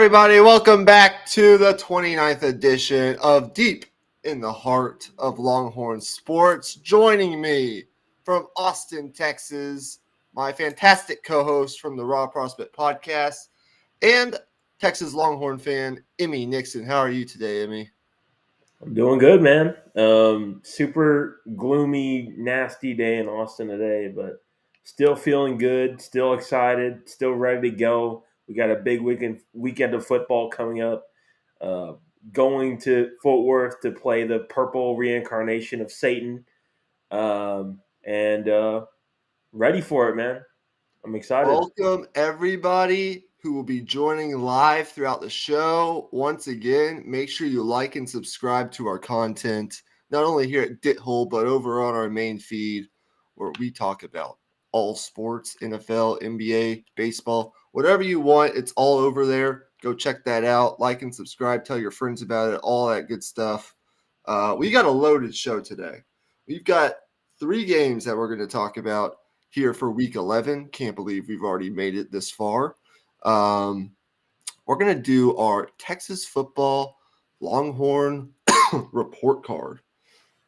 everybody. Welcome back to the 29th edition of Deep in the Heart of Longhorn Sports. Joining me from Austin, Texas, my fantastic co-host from the Raw Prospect Podcast and Texas Longhorn fan, Emmy Nixon. How are you today, Emmy? I'm doing good, man. Super gloomy, nasty day in Austin today, but still feeling good, still excited, still ready to go. We got a big weekend of football coming up. Uh, Going to Fort Worth to play the purple reincarnation of Satan, and ready for it, man. I'm excited. Welcome, everybody who will be joining live throughout the show. Once again, make sure you like and subscribe to our content, not only here at Dithole, but over on our main feed where we talk about all sports, NFL, NBA, baseball, whatever you want. It's all over there. Go check that out. Like and subscribe. Tell your friends about it. All that good stuff. We got a loaded show today. We've got 3 games that we're going to talk about here for week 11. Can't believe we've already made it this far. We're going to do our Texas football Longhorn report card.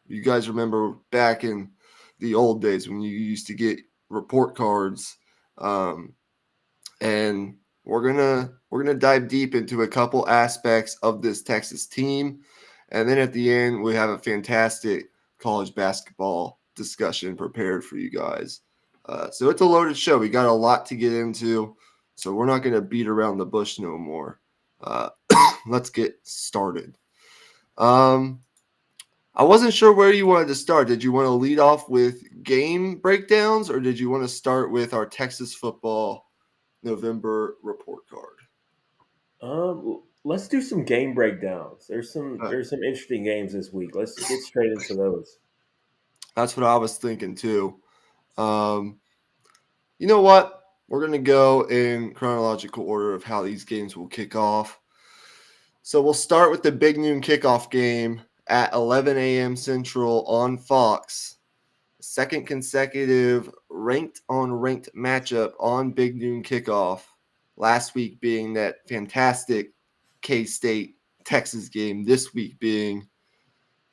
You guys remember back in the old days when you used to get report cards. And we're gonna dive deep into a couple aspects of this Texas team. And then at the end, we have a fantastic college basketball discussion prepared for you guys. So it's a loaded show. We got a lot to get into, so we're not going to beat around the bush no more. Let's get started. I wasn't sure where you wanted to start. Did you want to lead off with game breakdowns, or did you want to start with our Texas football November report card? Let's do some game breakdowns. There's some interesting games this week. Let's get straight into those. That's what I was thinking too. You know what? We're going to go in chronological order of how these games will kick off. So we'll start with the big noon kickoff game at 11 a.m. Central on Fox. Second consecutive ranked on ranked matchup on big noon kickoff. Last week being that fantastic K-State Texas game. This week being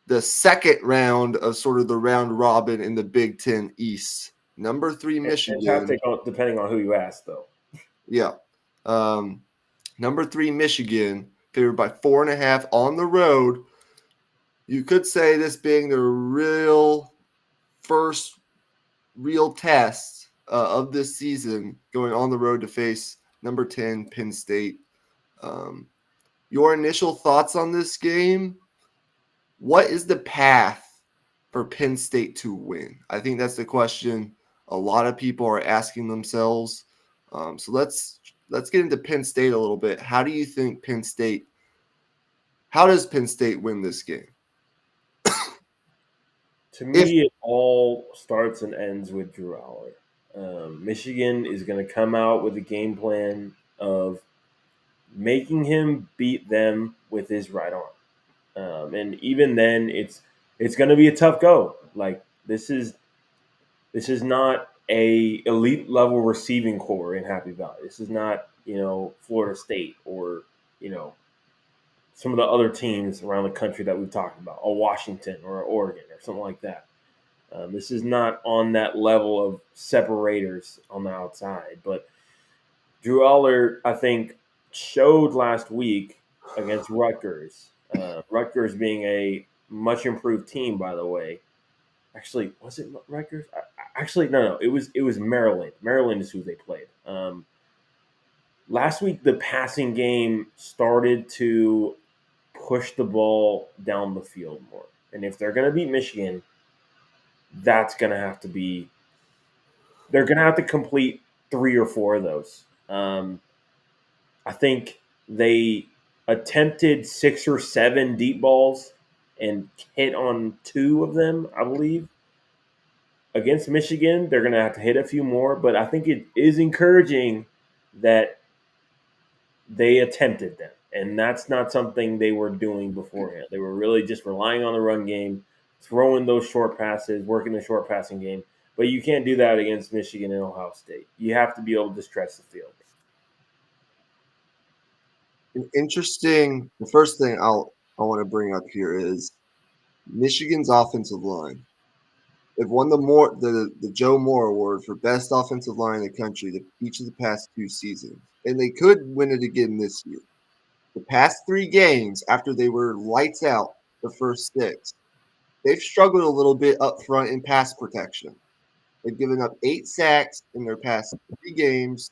the second round of sort of the round robin in the Big Ten East. Number 3 Michigan. Fantastic, depending on who you ask, though. Yeah. Number 3 Michigan, favored by 4.5 on the road. You could say this being the first real test of this season, going on the road to face number 10 Penn State. Your initial thoughts on this game? What is the path for Penn State to win? I think that's the question a lot of people are asking themselves. So let's get into Penn State a little bit. How do you think how does Penn State win this game? To me, it all starts and ends with Drew Aller. Michigan is going to come out with a game plan of making him beat them with his right arm. And even then, it's going to be a tough go. Like this is not a elite level receiving core in Happy Valley. This is not Florida State or some of the other teams around the country that we've talked about, or Washington or Oregon or something like that. This is not on that level of separators on the outside. But Drew Aller, I think, showed last week against Rutgers. Rutgers being a much improved team, by the way. Actually, was it Rutgers? Actually, no. It was Maryland. Maryland is who they played. Last week, the passing game started to push the ball down the field more. And if they're going to beat Michigan, that's going to have to be – they're going to have to complete 3 or 4 of those. I think they attempted 6 or 7 deep balls and hit on 2 of them, I believe. Against Michigan, they're going to have to hit a few more. But I think it is encouraging that they attempted them. And that's not something they were doing beforehand. They were really just relying on the run game, throwing those short passes, working the short passing game. But you can't do that against Michigan and Ohio State. You have to be able to stretch the field. The first thing I want to bring up here is Michigan's offensive line. They've won the Joe Moore Award for best offensive line in the country each of the past 2 seasons, and they could win it again this year. The past 3 games, after they were lights out the first 6, they've struggled a little bit up front in pass protection. They've given up 8 sacks in their past 3 games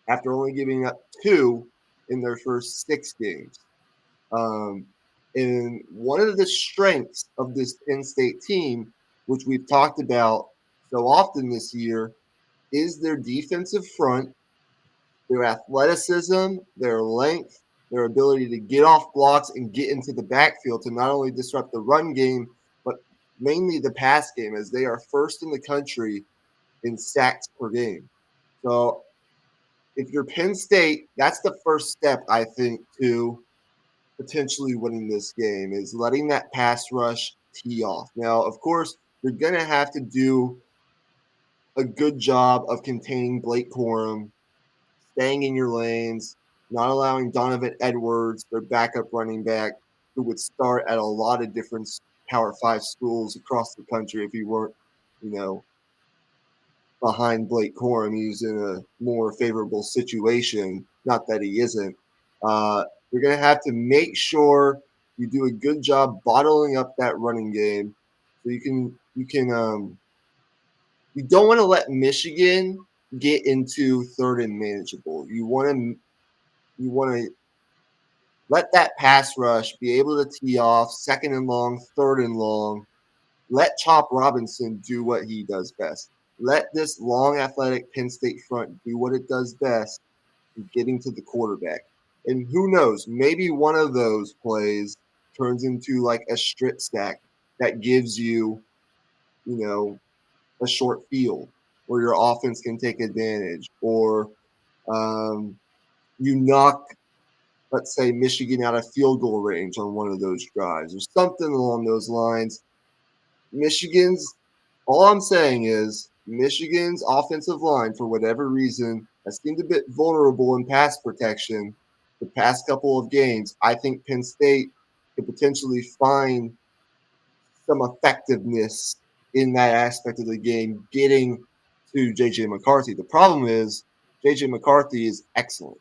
after only giving up 2 in their first 6 games. Um, and one of the strengths of this Penn State team, which we've talked about so often this year, is their defensive front, their athleticism, their length, their ability to get off blocks and get into the backfield to not only disrupt the run game, but mainly the pass game, as they are first in the country in sacks per game. So if you're Penn State, that's the first step, I think, to potentially winning this game is letting that pass rush tee off. Now, of course, you're going to have to do a good job of containing Blake Corum, staying in your lanes, not allowing Donovan Edwards, their backup running back, who would start at a lot of different Power 5 schools across the country if he weren't, you know, behind Blake Corum. He's in a more favorable situation. Not that he isn't. You're going to have to make sure you do a good job bottling up that running game, so you don't want to let Michigan get into third and manageable. You want to let that pass rush be able to tee off second and long, third and long. Let Chop Robinson do what he does best. Let this long, athletic Penn State front do what it does best, getting to the quarterback. And who knows, maybe one of those plays turns into like a strip stack that gives you, a short field where your offense can take advantage, or um, you knock, let's say, Michigan out of field goal range on one of those drives, or something along those lines. All I'm saying is Michigan's offensive line, for whatever reason, has seemed a bit vulnerable in pass protection the past couple of games. I think Penn State could potentially find some effectiveness in that aspect of the game, getting to J.J. McCarthy. The problem is J.J. McCarthy is excellent.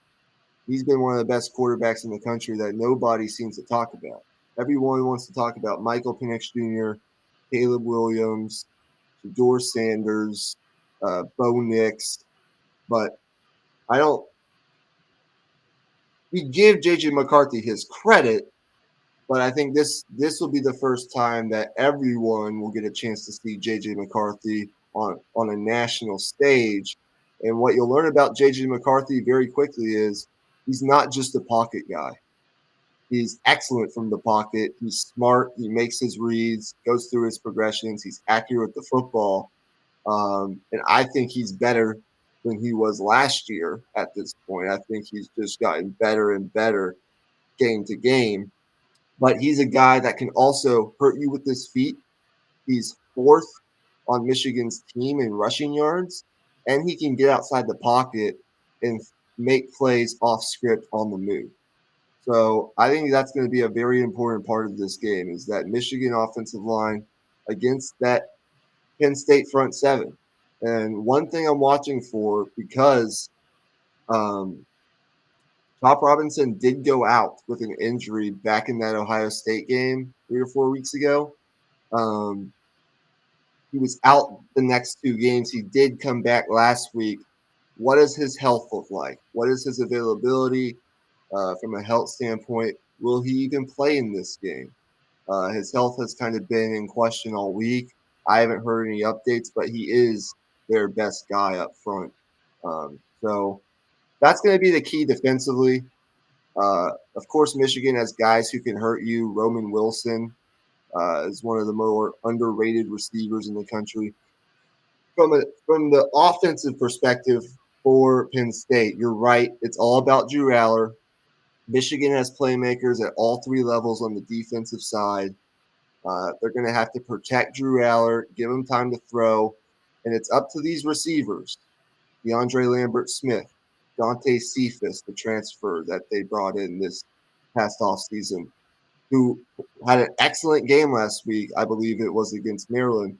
He's been one of the best quarterbacks in the country that nobody seems to talk about. Everyone wants to talk about Michael Penix Jr., Caleb Williams, Shedeur Sanders, Bo Nix, but I don't. We give JJ McCarthy his credit, but I think this will be the first time that everyone will get a chance to see JJ McCarthy on a national stage. And what you'll learn about JJ McCarthy very quickly is he's not just a pocket guy. He's excellent from the pocket. He's smart. He makes his reads, goes through his progressions. He's accurate with the football. And I think he's better than he was last year at this point. I think he's just gotten better and better game to game. But he's a guy that can also hurt you with his feet. He's fourth on Michigan's team in rushing yards, and he can get outside the pocket and make plays off script on the move. So I think that's going to be a very important part of this game is that Michigan offensive line against that Penn State front seven. And one thing I'm watching for, because Chop Robinson did go out with an injury back in that Ohio State game 3 or 4 weeks ago. He was out the next 2 games. He did come back last week. What does his health look like? What is his availability from a health standpoint? Will he even play in this game? His health has kind of been in question all week. I haven't heard any updates, but he is their best guy up front. So that's going to be the key defensively. Of course, Michigan has guys who can hurt you. Roman Wilson is one of the more underrated receivers in the country. From the offensive perspective for Penn State, you're right. It's all about Drew Aller. Michigan has playmakers at all 3 levels on the defensive side. They're going to have to protect Drew Aller, give him time to throw, and it's up to these receivers, DeAndre Lambert-Smith, Dante Cephas, the transfer that they brought in this past offseason, who had an excellent game last week. I believe it was against Maryland.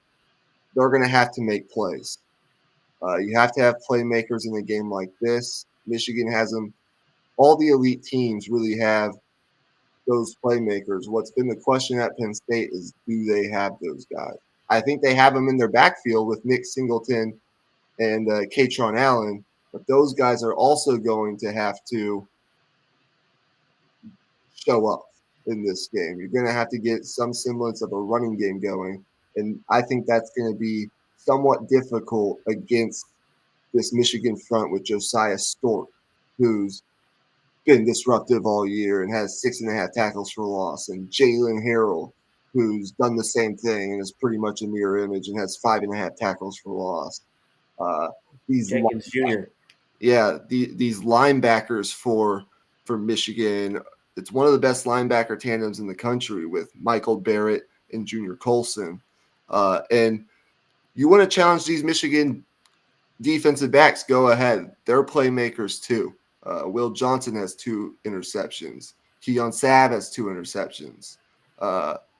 They're going to have to make plays. You have to have playmakers in a game like this. Michigan has them. All the elite teams really have those playmakers. What's been the question at Penn State is, do they have those guys? I think they have them in their backfield with Nick Singleton and Katron Allen, but those guys are also going to have to show up in this game. You're going to have to get some semblance of a running game going, and I think that's going to be somewhat difficult against this Michigan front with Josiah Stork, who's been disruptive all year and has 6.5 tackles for loss, and Jalen Harrell, who's done the same thing and is pretty much a mirror image and has 5.5 tackles for loss. These Jenkins Jr. Yeah, these linebackers for Michigan, it's one of the best linebacker tandems in the country with Michael Barrett and Junior Colson. And you want to challenge these Michigan defensive backs, go ahead. They're playmakers too. Will Johnson has 2 interceptions. Keon Sabb has 2 interceptions.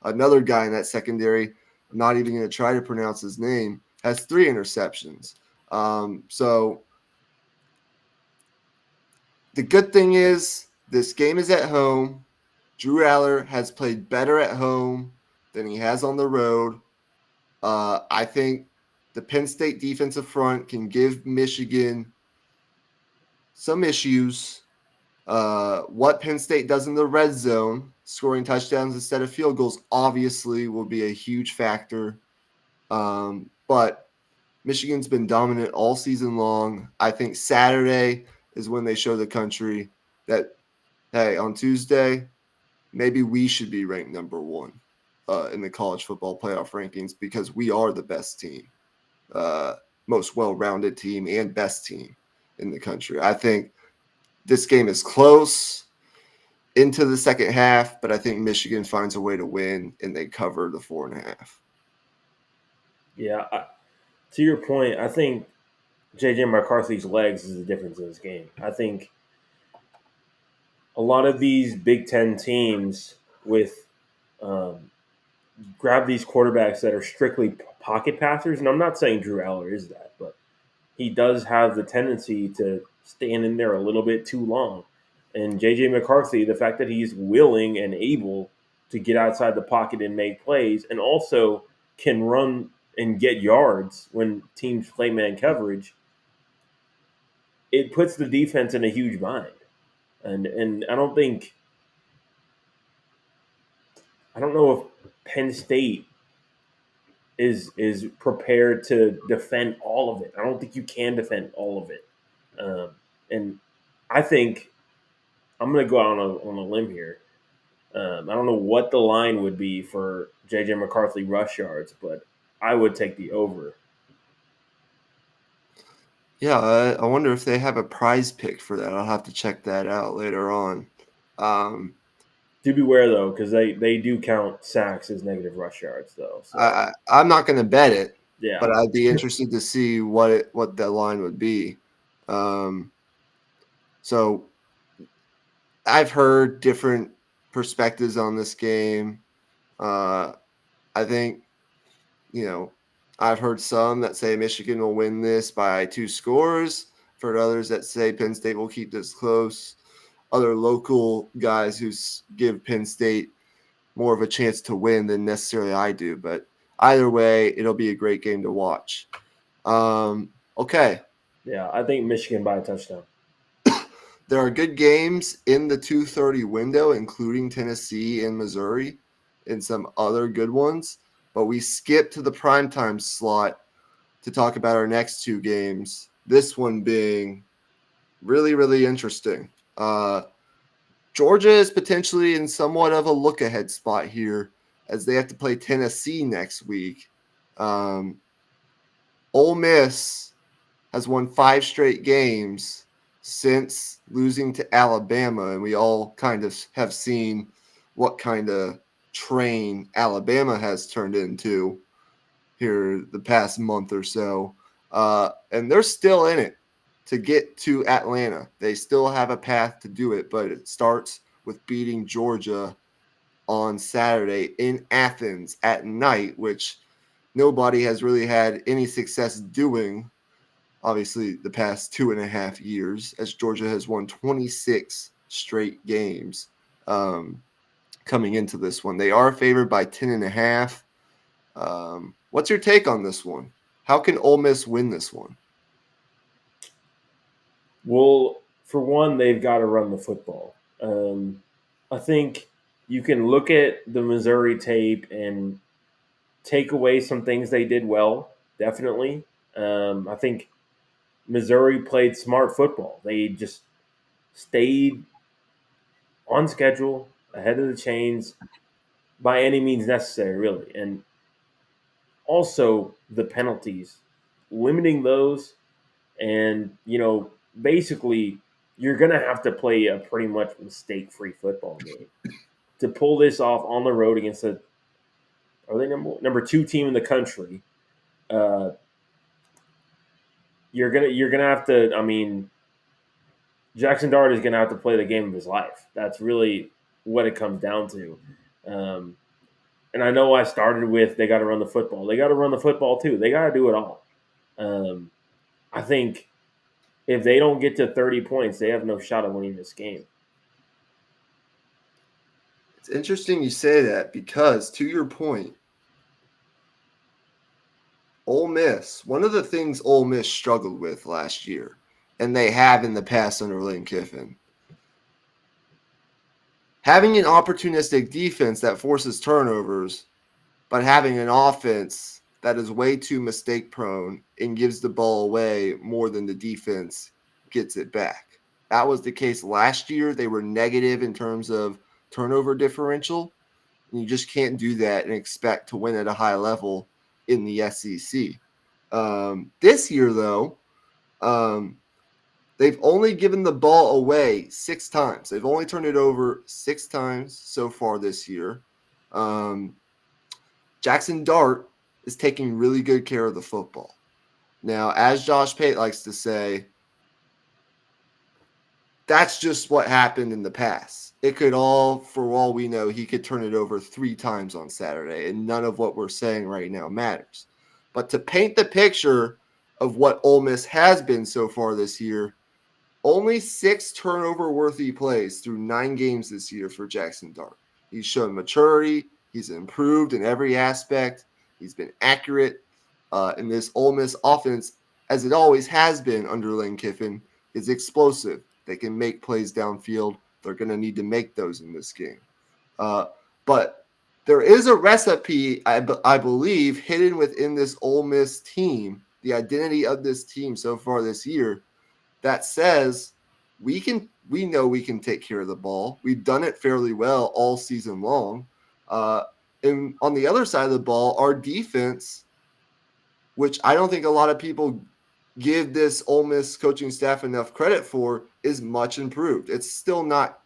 Another guy in that secondary, I'm not even going to try to pronounce his name, has 3 interceptions. So the good thing is this game is at home. Drew Aller has played better at home than he has on the road. I think the Penn State defensive front can give Michigan some issues. What Penn State does in the red zone, scoring touchdowns instead of field goals, obviously will be a huge factor. But Michigan's been dominant all season long. I think Saturday is when they show the country that, hey, on Tuesday, maybe we should be ranked number 1 in the college football playoff rankings because we are the best team, most well-rounded team and best team in the country. I think this game is close into the second half, but I think Michigan finds a way to win and they cover the 4.5. Yeah, to your point, I think J.J. McCarthy's legs is the difference in this game. I think a lot of these Big Ten teams with grab these quarterbacks that are strictly pocket passers, and I'm not saying Drew Aller is that, but he does have the tendency to stand in there a little bit too long. And J.J. McCarthy, the fact that he's willing and able to get outside the pocket and make plays, and also can run and get yards when teams play man coverage, it puts the defense in a huge bind. And I don't know if Penn State is prepared to defend all of it. I don't think you can defend all of it. And I think I'm going to go out on a limb here. I don't know what the line would be for J.J. McCarthy rush yards, but I would take the over. Yeah, I wonder if they have a prize pick for that. I'll have to check that out later on. Do beware, though, because they do count sacks as negative rush yards, though. So. I'm not going to bet it, Yeah. but I'd be interested to see what that line would be. So I've heard different perspectives on this game. I think, I've heard some that say Michigan will win this by 2 scores. I've heard others that say Penn State will keep this close. Other local guys who give Penn State more of a chance to win than necessarily I do. But either way, it'll be a great game to watch. Okay. Yeah, I think Michigan by a touchdown. There are good games in the 2:30 window, including Tennessee and Missouri and some other good ones. But we skip to the primetime slot to talk about our next 2 games. This one being really, really interesting. Georgia is potentially in somewhat of a look-ahead spot here as they have to play Tennessee next week. Ole Miss has won 5 straight games since losing to Alabama, and we all kind of have seen what kind of train Alabama has turned into here the past month or so. And they're still in it. to get to Atlanta. They still have a path to do it, but it starts with beating Georgia on Saturday in Athens at night, which nobody has really had any success doing, obviously, the past 2.5 years, as Georgia has won 26 straight games coming into this one. They are favored by 10.5. What's your take on this one? How can Ole Miss win this one? Well, for one, they've got to run the football. I think you can look at the Missouri tape and take away some things they did well, definitely. I think Missouri played smart football. They just stayed on schedule, ahead of the chains, by any means necessary, really. And also the penalties, limiting those, and basically you're gonna have to play a pretty much mistake-free football game to pull this off on the road against are they number 2 team in the country. Uh, you're gonna have to. I mean, Jackson Dart is gonna have to play the game of his life. That's really what it comes down to. Um, and I know I started with they got to run the football. They got to run the football too. They got to do it all. Um, I think if they don't get to 30 points, they have no shot of winning this game. It's interesting you say that because, to your point, Ole Miss, one of the things Ole Miss struggled with last year, and they have in the past under Lane Kiffin, having an opportunistic defense that forces turnovers, but having an offense that is way too mistake prone and gives the ball away more than the defense gets it back. That was the case last year. They were negative in terms of turnover differential. And you just can't do that and expect to win at a high level in the SEC. This year, though, they've only given the ball away 6 times. They've only turned it over 6 times so far this year. Jackson Dart is taking really good care of the football. Now, as Josh Pate likes to say, that's just what happened in the past. It could for all we know, he could turn it over 3 times on Saturday, and none of what we're saying right now matters. But to paint the picture of what Ole Miss has been so far this year, only 6 turnover-worthy plays through 9 games this year for Jackson Dart. He's shown maturity. He's improved in every aspect. He's been accurate. And this Ole Miss offense, as it always has been under Lane Kiffin, is explosive. They can make plays downfield. They're going to need to make those in this game. But there is a recipe, I believe, hidden within this Ole Miss team, the identity of this team so far this year, that says we know we can take care of the ball. We've done it fairly well all season long. And on the other side of the ball, our defense, which I don't think a lot of people give this Ole Miss coaching staff enough credit for, is much improved. It's still not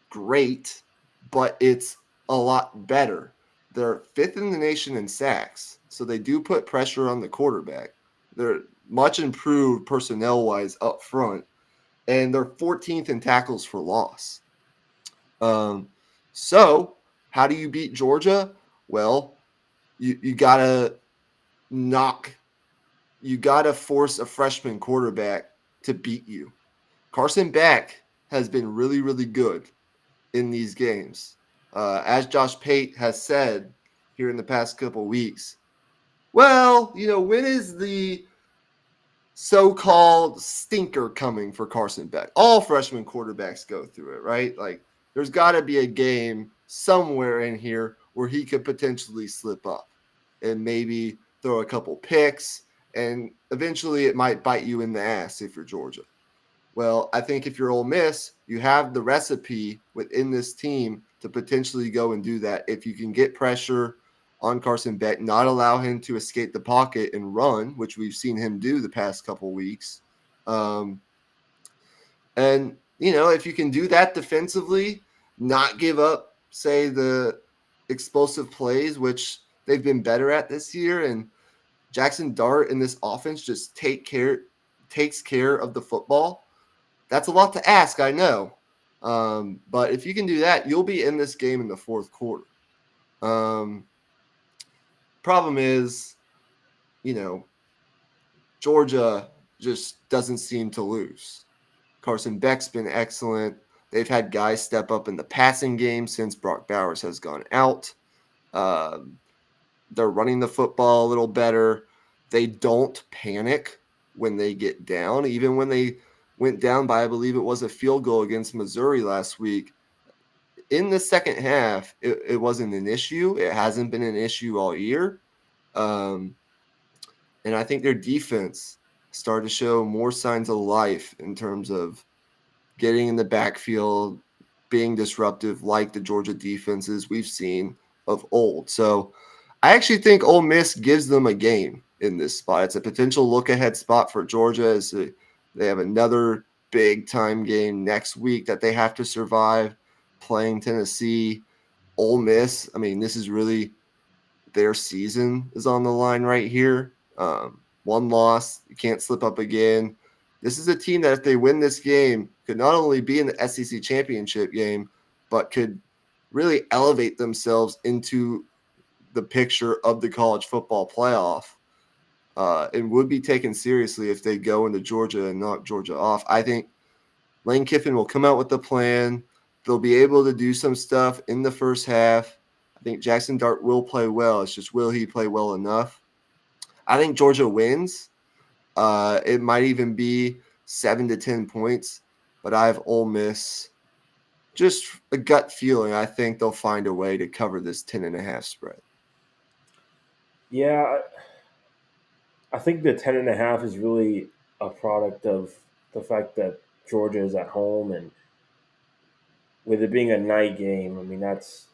great, but it's a lot better. They're 5th in the nation in sacks, so they do put pressure on the quarterback. They're much improved personnel-wise up front, and they're 14th in tackles for loss. So how do you beat Georgia? Well, you got to force a freshman quarterback to beat you. Carson Beck has been really, really good in these games. As Josh Pate has said here in the past couple weeks, well, when is the so-called stinker coming for Carson Beck? All freshman quarterbacks go through it, right? Like, there's got to be a game somewhere in here where he could potentially slip up and maybe throw a couple picks, and eventually it might bite you in the ass if you're Georgia. Well, I think if you're Ole Miss, you have the recipe within this team to potentially go and do that. If you can get pressure on Carson Beck, not allow him to escape the pocket and run, which we've seen him do the past couple weeks. And, if you can do that defensively, not give up, say, the explosive plays, which they've been better at this year, and Jackson Dart and this offense just take takes care of the football. That's a lot to ask, I know. But if you can do that, you'll be in this game in the fourth quarter. Problem is, Georgia just doesn't seem to lose. Carson Beck's been excellent. They've had guys step up in the passing game since Brock Bowers has gone out. They're running the football a little better. They don't panic when they get down. Even when they went down by, I believe it was a field goal against Missouri last week, in the second half, it wasn't an issue. It hasn't been an issue all year. And I think their defense started to show more signs of life in terms of getting in the backfield, being disruptive like the Georgia defenses we've seen of old. So I actually think Ole Miss gives them a game in this spot. It's a potential look-ahead spot for Georgia as they have another big-time game next week that they have to survive, playing Tennessee. Ole Miss, I mean, this is really their season is on the line right here. One loss, you can't slip up again. This is a team that if they win this game could not only be in the SEC championship game, but could really elevate themselves into the picture of the college football playoff and would be taken seriously if they go into Georgia and knock Georgia off. I think Lane Kiffin will come out with the plan. They'll be able to do some stuff in the first half. I think Jackson Dart will play well. It's just, will he play well enough? I think Georgia wins. It might even be 7 to 10 points, but I have Ole Miss. Just a gut feeling. I think they'll find a way to cover this 10.5 spread. Yeah, I think the 10.5 is really a product of the fact that Georgia is at home, and with it being a night game, I mean that's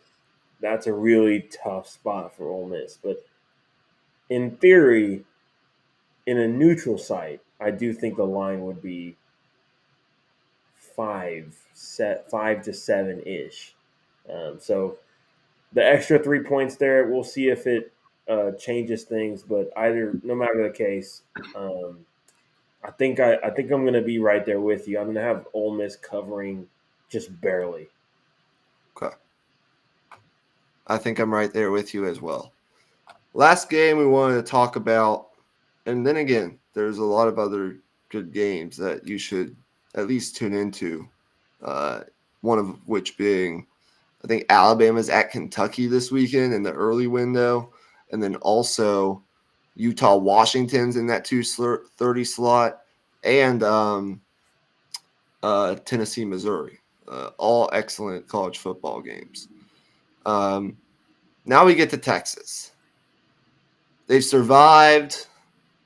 a really tough spot for Ole Miss. But in theory, in a neutral site, I do think the line would be 5 to 7 ish. So the extra 3 points there, we'll see if it changes things. But no matter the case, I think I'm going to be right there with you. I'm going to have Ole Miss covering just barely. Okay. I think I'm right there with you as well. Last game we wanted to talk about, and then again, there's a lot of other good games that you should at least tune into. One of which being, I think Alabama's at Kentucky this weekend in the early window, and then also Utah Washington's in that 2:30 slot, and Tennessee Missouri. All excellent college football games. Now we get to Texas. They've survived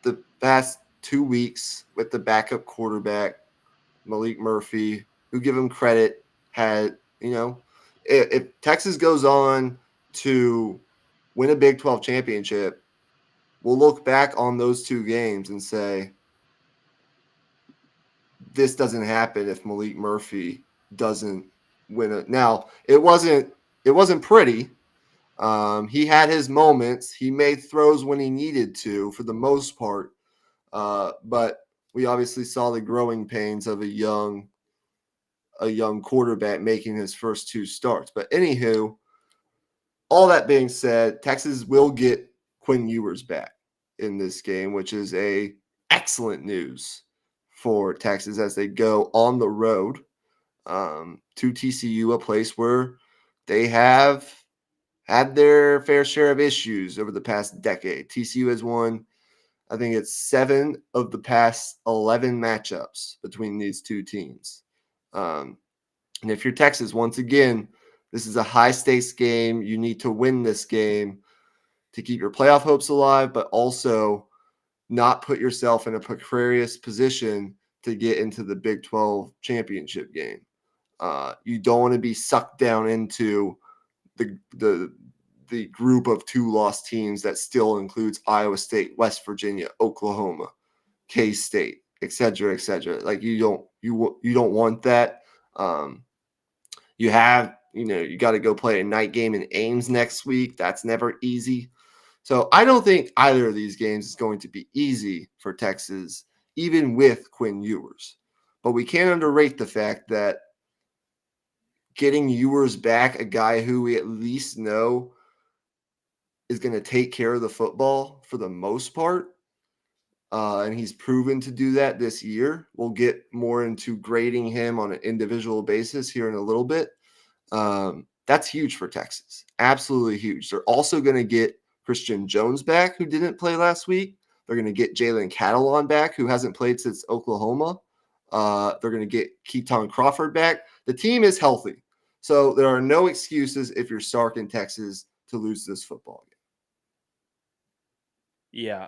the past 2 weeks with the backup quarterback, Malik Murphy, who, give him credit, had, if Texas goes on to win a Big 12 championship, we'll look back on those 2 games and say, this doesn't happen if Malik Murphy doesn't win it. Now, it wasn't pretty. He had his moments. He made throws when he needed to, for the most part. But we obviously saw the growing pains of a young quarterback making his first 2 starts. But anywho, all that being said, Texas will get Quinn Ewers back in this game, which is a excellent news for Texas as they go on the road to TCU, a place where they have had their fair share of issues over the past decade. TCU has won, I think it's 7 of the past 11 matchups between these 2 teams. And if you're Texas, once again, this is a high-stakes game. You need to win this game to keep your playoff hopes alive, but also not put yourself in a precarious position to get into the Big 12 championship game. You don't want to be sucked down into the group of 2 lost teams that still includes Iowa State, West Virginia, Oklahoma, K-State, et cetera, et cetera. Like, you don't want that. You got to go play a night game in Ames next week. That's never easy. So I don't think either of these games is going to be easy for Texas even with Quinn Ewers. But we can't underrate the fact that getting Ewers back, a guy who we at least know is going to take care of the football for the most part, and he's proven to do that this year. We'll get more into grading him on an individual basis here in a little bit. That's huge for Texas. Absolutely huge. They're also going to get Christian Jones back, who didn't play last week. They're going to get Jalen Catalon back, who hasn't played since Oklahoma. They're going to get Keaton Crawford back. The team is healthy. So there are no excuses if you're Sark in Texas to lose this football game. Yeah.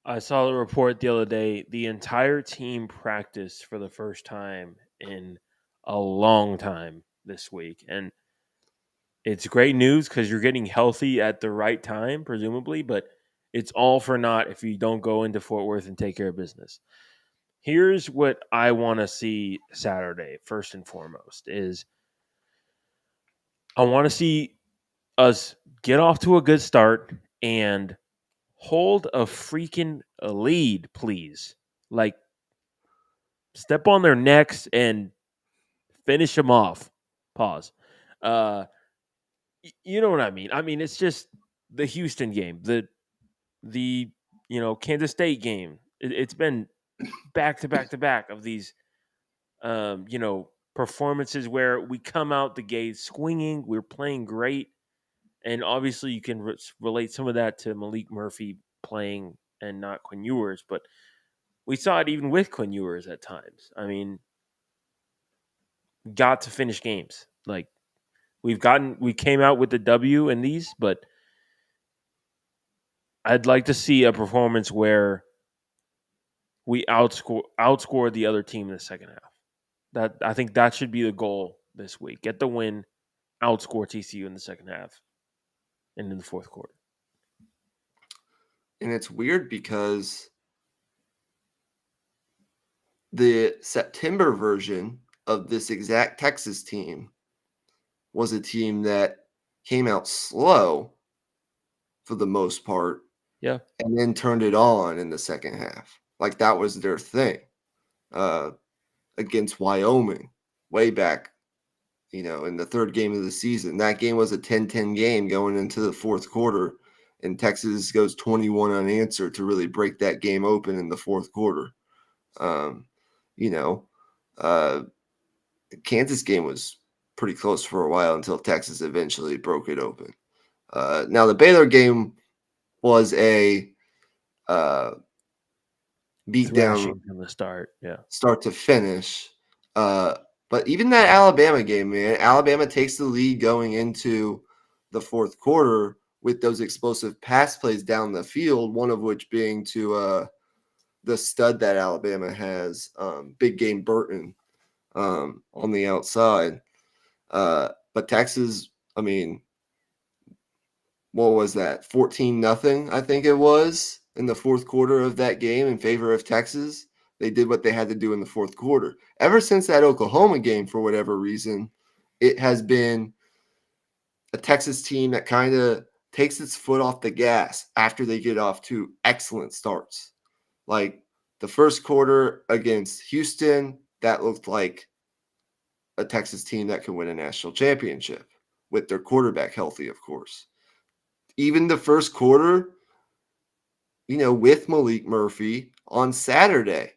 I saw the report the other day. The entire team practiced for the first time in a long time this week. And it's great news because you're getting healthy at the right time, presumably, but it's all for naught if you don't go into Fort Worth and take care of business. Here's what I want to see Saturday, first and foremost, is I want to see us get off to a good start and hold a freaking lead, please. Like, step on their necks and finish them off. Pause. You know what I mean? I mean, it's just the Houston game, the Kansas State game. It's been back to back to back of these performances where we come out the gate swinging. We're playing great, and obviously you can relate some of that to Malik Murphy playing and not Quinn Ewers, but we saw it even with Quinn Ewers at times. I mean, got to finish games. Like we came out with the W in these, but I'd like to see a performance where we outscore the other team in the second half. That I think that should be the goal this week. Get the win, outscore TCU in the second half and in the fourth quarter. And it's weird because the September version of this exact Texas team was a team that came out slow for the most part. Yeah. And then turned it on in the second half. Like that was their thing against Wyoming way back, in the third game of the season. That game was a 10-10 game going into the fourth quarter, and Texas goes 21 unanswered to really break that game open in the fourth quarter. The Kansas game was pretty close for a while until Texas eventually broke it open. Now, the Baylor game was a beat down from the start. Yeah. start to finish. But even that Alabama game, man, Alabama takes the lead going into the fourth quarter with those explosive pass plays down the field, one of which being to the stud that Alabama has, Big Game Burton, on the outside. But Texas, I mean, what was that? 14-0, I think it was, in the fourth quarter of that game in favor of Texas. They did what they had to do in the fourth quarter. Ever since that Oklahoma game, for whatever reason, it has been a Texas team that kind of takes its foot off the gas after they get off to excellent starts. Like the first quarter against Houston, that looked like a Texas team that could win a national championship with their quarterback healthy, of course. Even the first quarter, with Malik Murphy on Saturday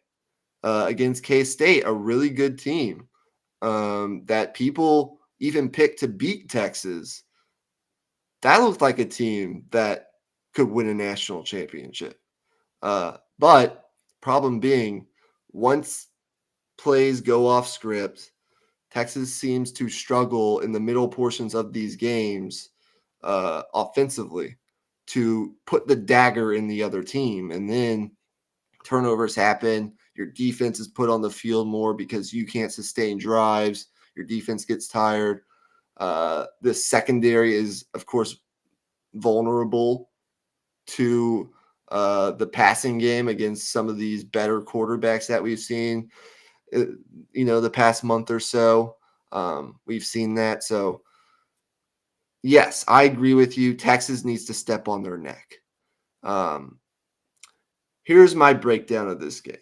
against K-State, a really good team that people even picked to beat Texas. That looked like a team that could win a national championship. But problem being, once plays go off script, Texas seems to struggle in the middle portions of these games offensively to put the dagger in the other team. And then turnovers happen. Your defense is put on the field more because you can't sustain drives. Your defense gets tired. The secondary is, of course, vulnerable to the passing game against some of these better quarterbacks that we've seen, the past month or so. We've seen that. So, yes, I agree with you. Texas needs to step on their neck. Here's my breakdown of this game.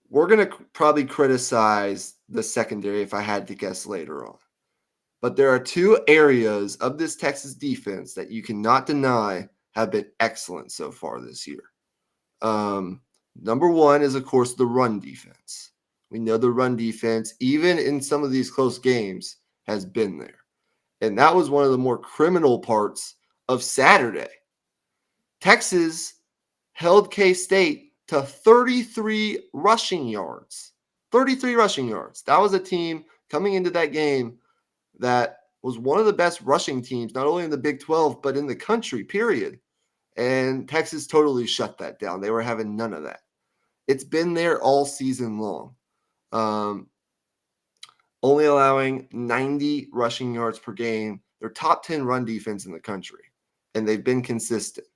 We're going to probably criticize the secondary if I had to guess later on. But there are two areas of this Texas defense that you cannot deny have been excellent so far this year. Number one is, of course, the run defense. We know the run defense, even in some of these close games, has been there. And that was one of the more criminal parts of Saturday. Texas held K-State to 33 rushing yards. 33 rushing yards. That was a team coming into that game that was one of the best rushing teams, not only in the Big 12, but in the country, period. And Texas totally shut that down. They were having none of that. It's been there all season long. Only allowing 90 rushing yards per game. They're top 10 run defense in the country, and they've been consistent.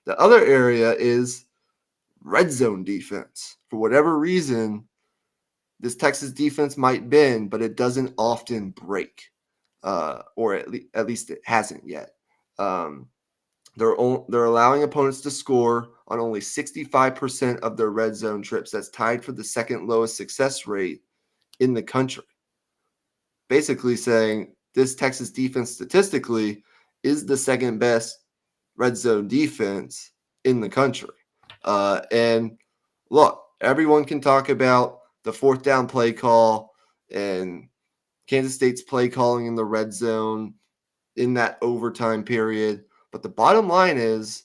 The other area is red zone defense. For whatever reason, this Texas defense might bend, but it doesn't often break, or at least it hasn't yet. They're allowing opponents to score on only 65% of their red zone trips. That's tied for the second lowest success rate in the country. Basically saying this Texas defense statistically is the second best red zone defense in the country. And look, everyone can talk about the fourth down play call and Kansas State's play calling in the red zone in that overtime period. But the bottom line is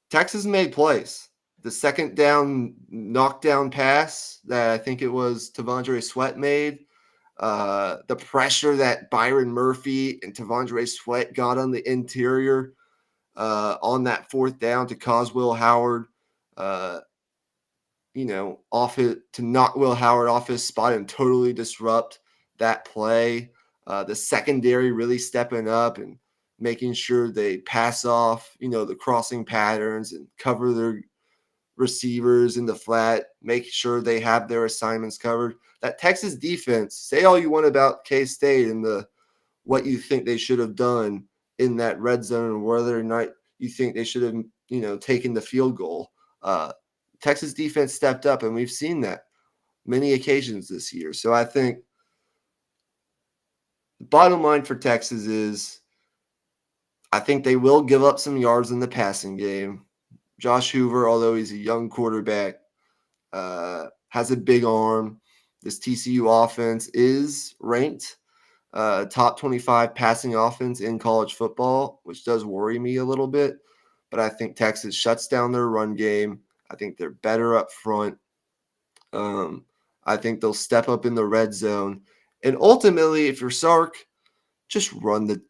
Texas made plays. The second down knockdown pass that I think it was Tavondre Sweat made, the pressure that Byron Murphy and Tavondre Sweat got on the interior on that fourth down to cause Will Howard, off it to knock Will Howard off his spot and totally disrupt that play. The secondary really stepping up and making sure they pass off, the crossing patterns and cover their receivers in the flat, make sure they have their assignments covered. That Texas defense, say all you want about K-State and what you think they should have done in that red zone and whether or not you think they should have, taken the field goal. Texas defense stepped up, and we've seen that many occasions this year. So I think the bottom line for Texas is I think they will give up some yards in the passing game. Josh Hoover, although he's a young quarterback, has a big arm. This TCU offense is ranked top 25 passing offense in college football, which does worry me a little bit. But I think Texas shuts down their run game. I think they're better up front. I think they'll step up in the red zone. And ultimately, if you're Sark, just run the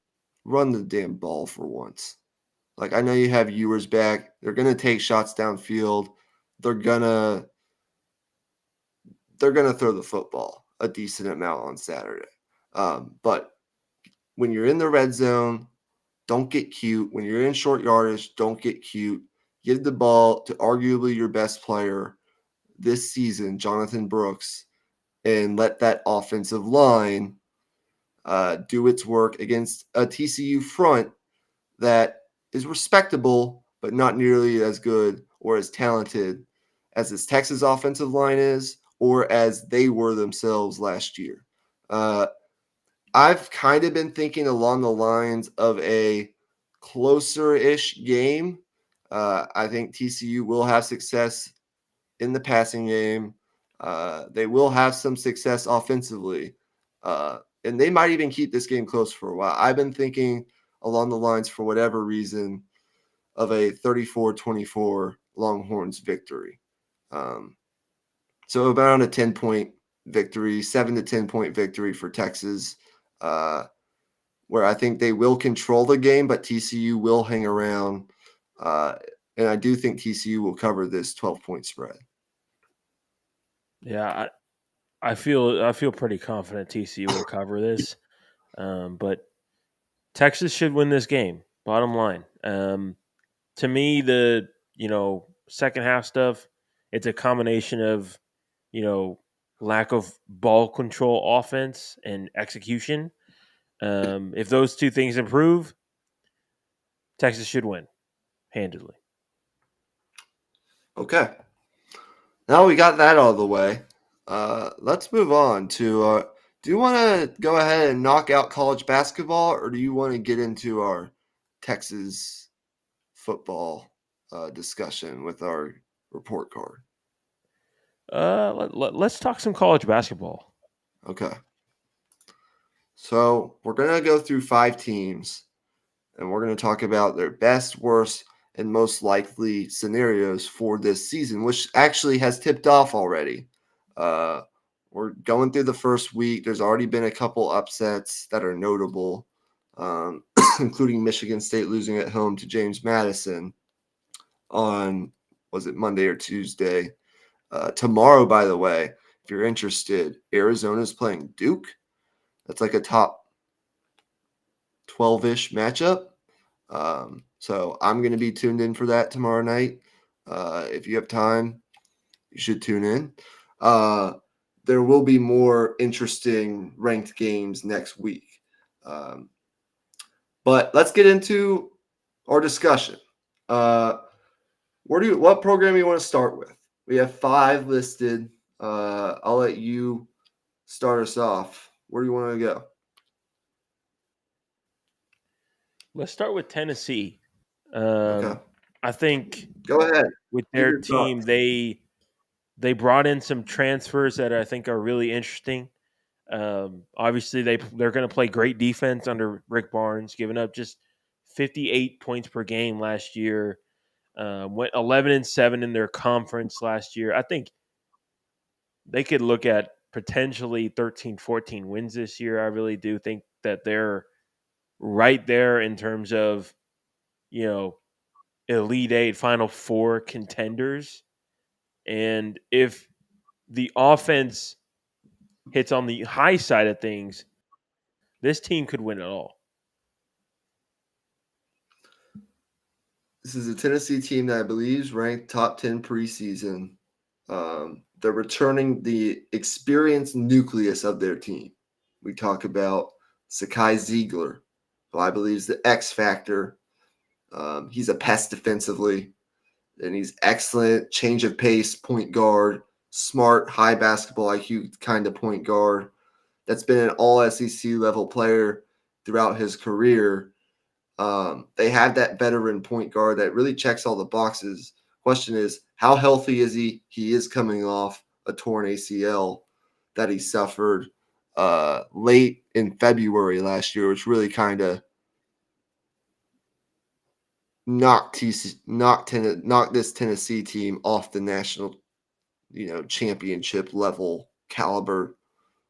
damn ball for once. Like, I know you have Ewers back. They're going to take shots downfield. They're going to throw the football a decent amount on Saturday. But when you're in the red zone, don't get cute. When you're in short yardage, don't get cute. Give the ball to arguably your best player this season, Jonathan Brooks, and let that offensive line do its work against a TCU front that is respectable, but not nearly as good or as talented as this Texas offensive line is, or as they were themselves last year. I've kind of been thinking along the lines of a closer-ish game. I think TCU will have success in the passing game. They will have some success offensively. And they might even keep this game close for a while. I've been thinking along the lines, for whatever reason, of a 34-24 Longhorns victory. So about a 10-point victory, 7 to 10-point victory for Texas, where I think they will control the game, but TCU will hang around. And I do think TCU will cover this 12-point spread. Yeah, I feel pretty confident TCU will cover this, but Texas should win this game. Bottom line, to me, the second half stuff, it's a combination of lack of ball control, offense, and execution. If those two things improve, Texas should win handedly. Okay. Now we got that out of the way. Let's move on to. Do you want to go ahead and knock out college basketball, or do you want to get into our Texas football discussion with our report card? Let's talk some college basketball. Okay. So we're going to go through 5 teams, and we're going to talk about their best, worst, and most likely scenarios for this season, which actually has tipped off already. Uh, we're going through the first week. There's already been a couple upsets that are notable, including Michigan State losing at home to James Madison on, was it Monday or Tuesday? Tomorrow, by the way, if you're interested, Arizona's playing Duke. That's like a top 12-ish matchup. So I'm going to be tuned in for that tomorrow night. If you have time, you should tune in. There will be more interesting ranked games next week. But let's get into our discussion. What program do you want to start with? We have 5 listed. I'll let you start us off. Where do you want to go? Let's start with Tennessee. Okay. I think Go ahead. with Give their your team, thoughts. they brought in some transfers that I think are really interesting. Obviously, they're going to play great defense under Rick Barnes, giving up just 58 points per game last year. Went 11-7 in their conference last year. I think they could look at potentially 13, 14 wins this year. I really do think that they're right there in terms of, you know, Elite Eight, Final Four contenders. And if the offense hits on the high side of things, this team could win it all. This is a Tennessee team that I believe is ranked top 10 preseason. They're returning the experienced nucleus of their team. We talk about Sakai Ziegler, who I believe is the X factor. He's a pest defensively, and he's excellent change of pace point guard, smart, high basketball IQ kind of point guard. That's been an all SEC level player throughout his career. They have that veteran point guard that really checks all the boxes. Question is, how healthy is he? He is coming off a torn ACL that he suffered late in February last year, which really kind of knocked this Tennessee team off the national, championship level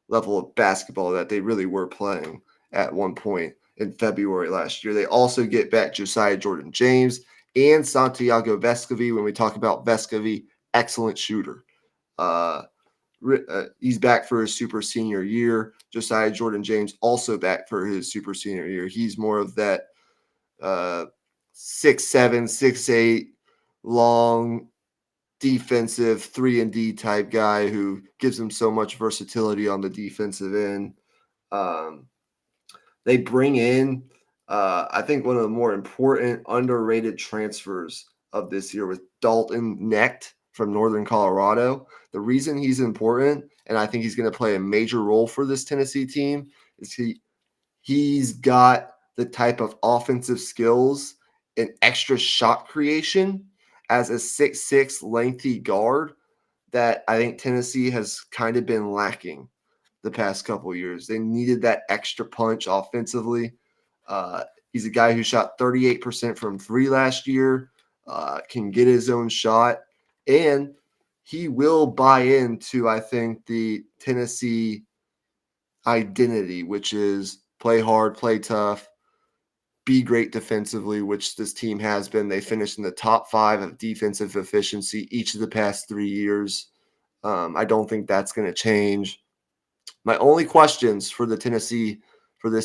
of basketball that they really were playing at one point in February last year. They also get back Josiah Jordan-James and Santiago Vescovi. When we talk about Vescovi, excellent shooter. He's back for his super senior year. Josiah Jordan-James also back for his super senior year. He's more of that 6'7", 6'8", long, defensive 3-and-D type guy who gives them so much versatility on the defensive end. They bring in, I think, one of the more important underrated transfers of this year with Dalton Knecht from Northern Colorado. The reason he's important, and I think he's going to play a major role for this Tennessee team, is he's got the type of offensive skills and extra shot creation as a 6'6" lengthy guard that I think Tennessee has kind of been lacking the past couple of years. They needed that extra punch offensively. He's a guy who shot 38% from 3 last year, can get his own shot, and he will buy into, I think, the Tennessee identity, which is play hard, play tough, be great defensively, which this team has been. They finished in the top 5 of defensive efficiency each of the past 3 years. I don't think that's going to change. My only questions for this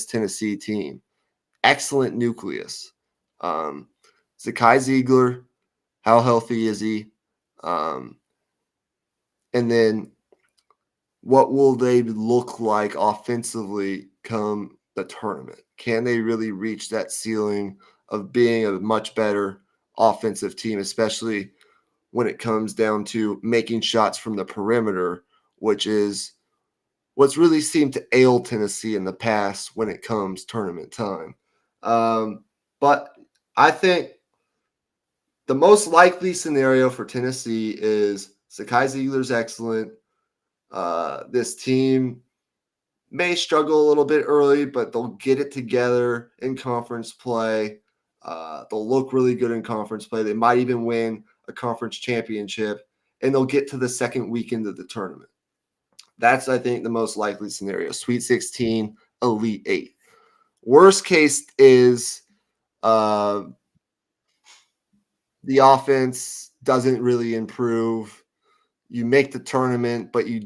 Tennessee team: excellent nucleus. Zakai Ziegler, how healthy is he? And then what will they look like offensively come the tournament? Can they really reach that ceiling of being a much better offensive team, especially when it comes down to making shots from the perimeter, which is what's really seemed to ail Tennessee in the past when it comes tournament time. But I think the most likely scenario for Tennessee is Sakai Ziegler's excellent. This team may struggle a little bit early, but they'll get it together in conference play. They'll look really good in conference play. They might even win a conference championship, and they'll get to the second weekend of the tournament. That's, I think, the most likely scenario. Sweet 16, Elite 8. Worst case is the offense doesn't really improve. You make the tournament, but you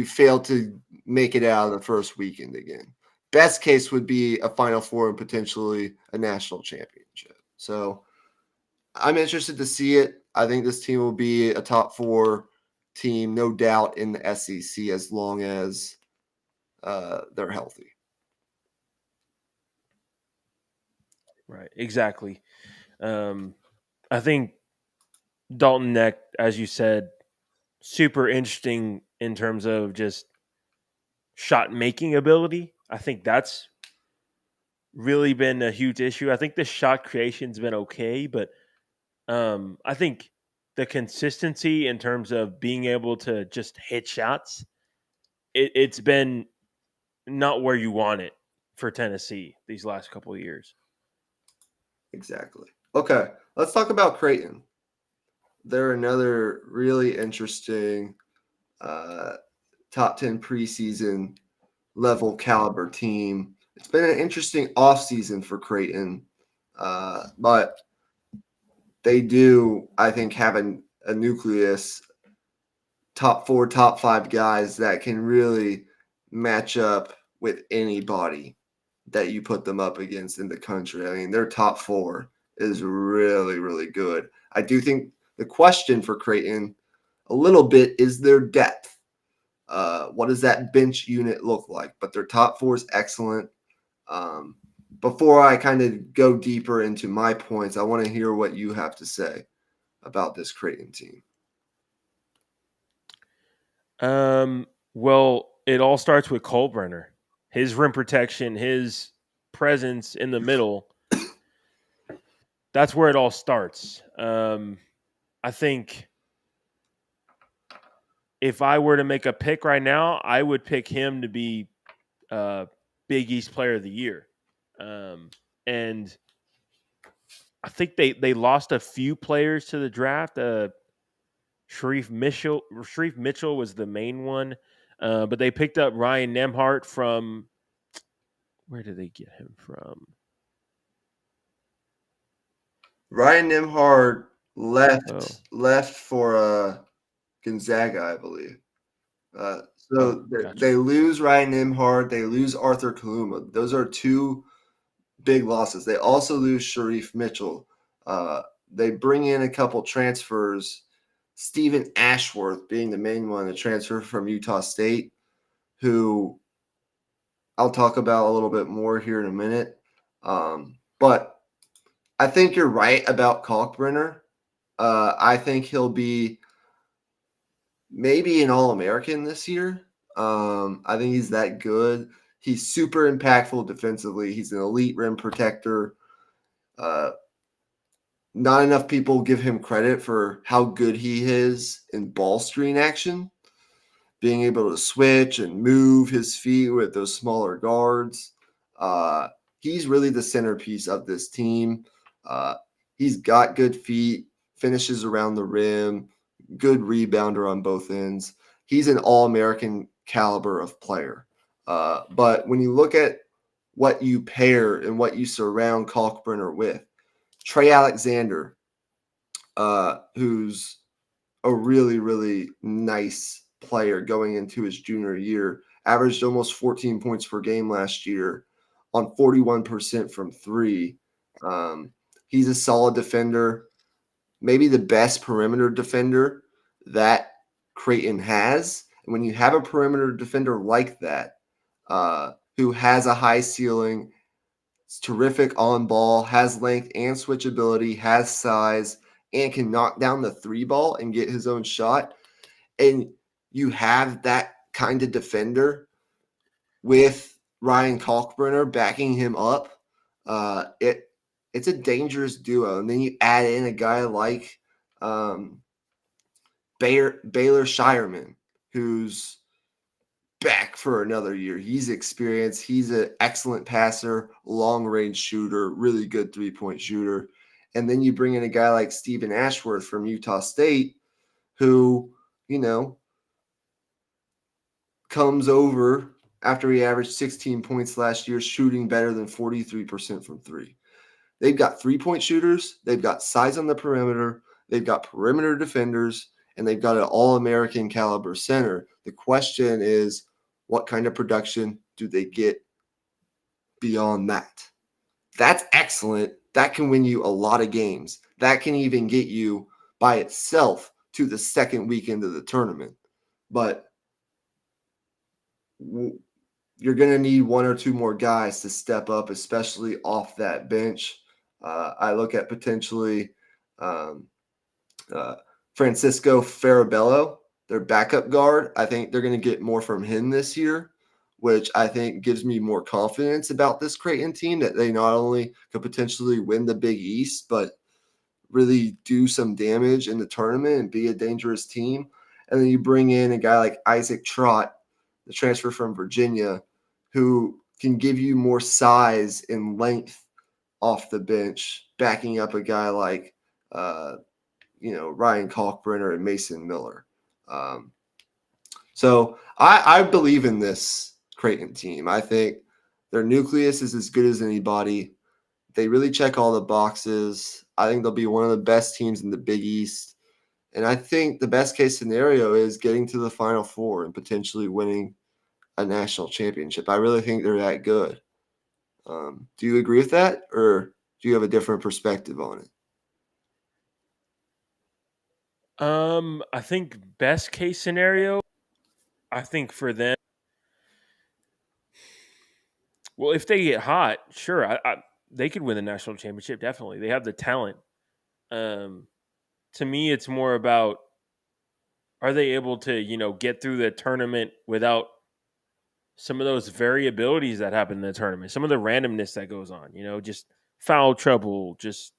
fail to make it out of the first weekend again. Best case would be a Final Four and potentially a national championship. So I'm interested to see it. I think this team will be a top 4 team, no doubt, in the SEC as long as they're healthy. Right, exactly. I think Dalton Neck, as you said, super interesting in terms of just shot making ability. I think that's really been a huge issue. I think the shot creation's been okay, but I think the consistency in terms of being able to just hit shots, it's been not where you want it for Tennessee these last couple of years. Exactly. Okay, let's talk about Creighton. They're another really interesting top 10 preseason level caliber team. It's been an interesting offseason for Creighton, but they do, I think, have a nucleus, top 4, top 5 guys that can really match up with anybody that you put them up against in the country. I mean, their top 4 is really, really good. I do think the question for Creighton a little bit is their depth. What does that bench unit look like? But their top 4 is excellent. Before I kind of go deeper into my points, I want to hear what you have to say about this Creighton team. Well, it all starts with Colbrenner. His rim protection, his presence in the middle. That's where it all starts. I think if I were to make a pick right now, I would pick him to be Big East Player of the Year. And I think they lost a few players to the draft. Sharif Mitchell was the main one, but they picked up Ryan Nemhart from. Where did they get him from? Ryan Nimhard left for Gonzaga, I believe. They lose Ryan Nimhard. They lose Arthur Kaluma. Those are 2 big losses. They also lose Sharif Mitchell. They bring in a couple transfers, Stephen Ashworth being the main one, a transfer from Utah State, who I'll talk about a little bit more here in a minute. But I think you're right about Kalkbrenner. I think he'll be maybe an All-American this year. I think he's that good. He's super impactful defensively. He's an elite rim protector. Not enough people give him credit for how good he is in ball screen action, being able to switch and move his feet with those smaller guards. He's really the centerpiece of this team. He's got good feet, finishes around the rim, good rebounder on both ends. He's an All-American caliber of player. But when you look at what you pair and what you surround Kalkbrenner with, Trey Alexander, who's a really, really nice player going into his junior year, averaged almost 14 points per game last year on 41% from 3. He's a solid defender, maybe the best perimeter defender that Creighton has. And when you have a perimeter defender like that, who has a high ceiling, is terrific on ball, has length and switchability, has size, and can knock down the three ball and get his own shot, and you have that kind of defender with Ryan Kalkbrenner backing him up, it's a dangerous duo. And then you add in a guy like Baylor Shireman, who's back for another year. He's experienced. He's an excellent passer, long-range shooter, really good three-point shooter. And then you bring in a guy like Stephen Ashworth from Utah State, who, comes over after he averaged 16 points last year, shooting better than 43% from three. They've got three-point shooters. They've got size on the perimeter. They've got perimeter defenders, and they've got an all-American caliber center. The question is, what kind of production do they get beyond that? That's excellent. That can win you a lot of games. That can even get you by itself to the second weekend of the tournament. But you're going to need one or two more guys to step up, especially off that bench. I look at potentially Francisco Farabello, their backup guard. I think they're going to get more from him this year, which I think gives me more confidence about this Creighton team, that they not only could potentially win the Big East, but really do some damage in the tournament and be a dangerous team. And then you bring in a guy like Isaac Trott, the transfer from Virginia, who can give you more size and length off the bench, backing up a guy like, Ryan Kalkbrenner and Mason Miller. So I believe in this Creighton team. I think their nucleus is as good as anybody. They really check all the boxes. I think they'll be one of the best teams in the Big East. And I think the best case scenario is getting to the Final Four and potentially winning a national championship. I really think they're that good. Do you agree with that, or do you have a different perspective on it? I think best case scenario, I think for them, well, if they get hot, sure, they could win the national championship. Definitely, they have the talent. To me, it's more about, are they able to get through the tournament without some of those variabilities that happen in the tournament, some of the randomness that goes on, just foul trouble, just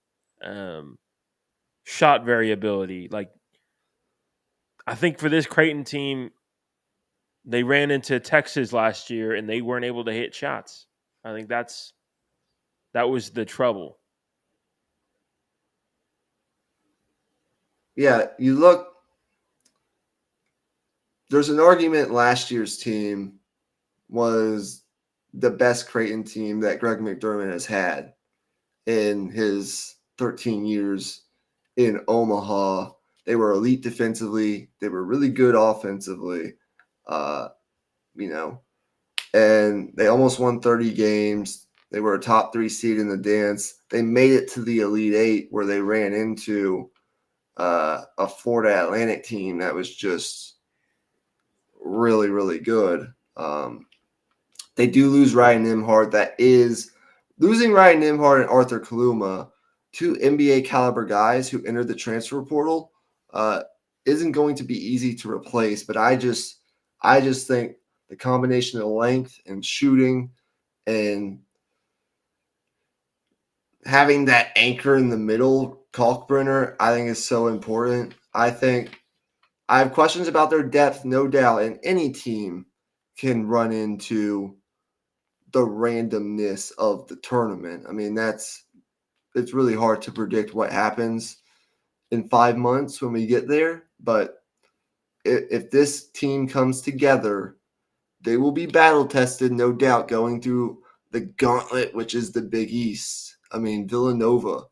shot variability. Like, I think for this Creighton team, they ran into Texas last year and they weren't able to hit shots. I think that was the trouble. Yeah, you look, there's an argument last year's team was the best Creighton team that Greg McDermott has had in his 13 years in Omaha. They were elite defensively. They were really good offensively, and they almost won 30 games. They were a top 3 seed in the dance. They made it to the Elite Eight, where they ran into a Florida Atlantic team that was just really, really good. They do lose Ryan Nembhard. That is, losing Ryan Nembhard and Arthur Kaluma, two NBA caliber guys who entered the transfer portal, isn't going to be easy to replace. But I just think the combination of length and shooting and having that anchor in the middle, Kalkbrenner, I think is so important. I have questions about their depth, no doubt, and any team can run into the randomness of the tournament. I mean, it's really hard to predict what happens in 5 months when we get there. But if this team comes together, they will be battle tested, no doubt, going through the gauntlet, which is the Big East. I mean, Villanova,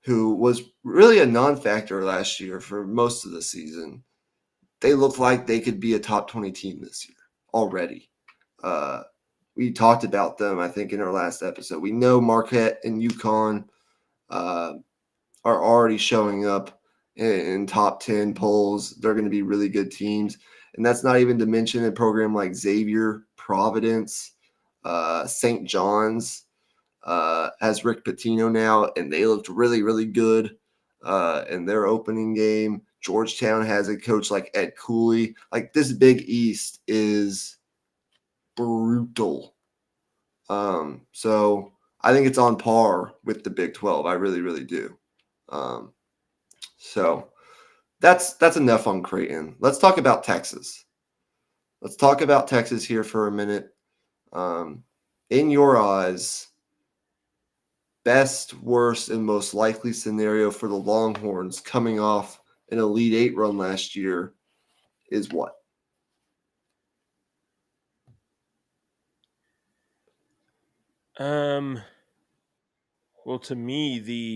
who was really a non-factor last year for most of the season, they look like they could be a top 20 team this year already. We talked about them, I think, in our last episode. We know Marquette and UConn are already showing up in top 10 polls. They're going to be really good teams. And that's not even to mention a program like Xavier, Providence, St. John's has Rick Pitino now, and they looked really, really good. in their opening game. Georgetown has a coach like Ed Cooley. Like, this Big East is brutal. So I think it's on par with the Big 12. I really, really do. So that's enough on Creighton. Let's talk about Texas. Let's talk about Texas here for a minute. In your eyes, best, worst, and most likely scenario for the Longhorns coming off an Elite Eight run last year is what? Well, to me, the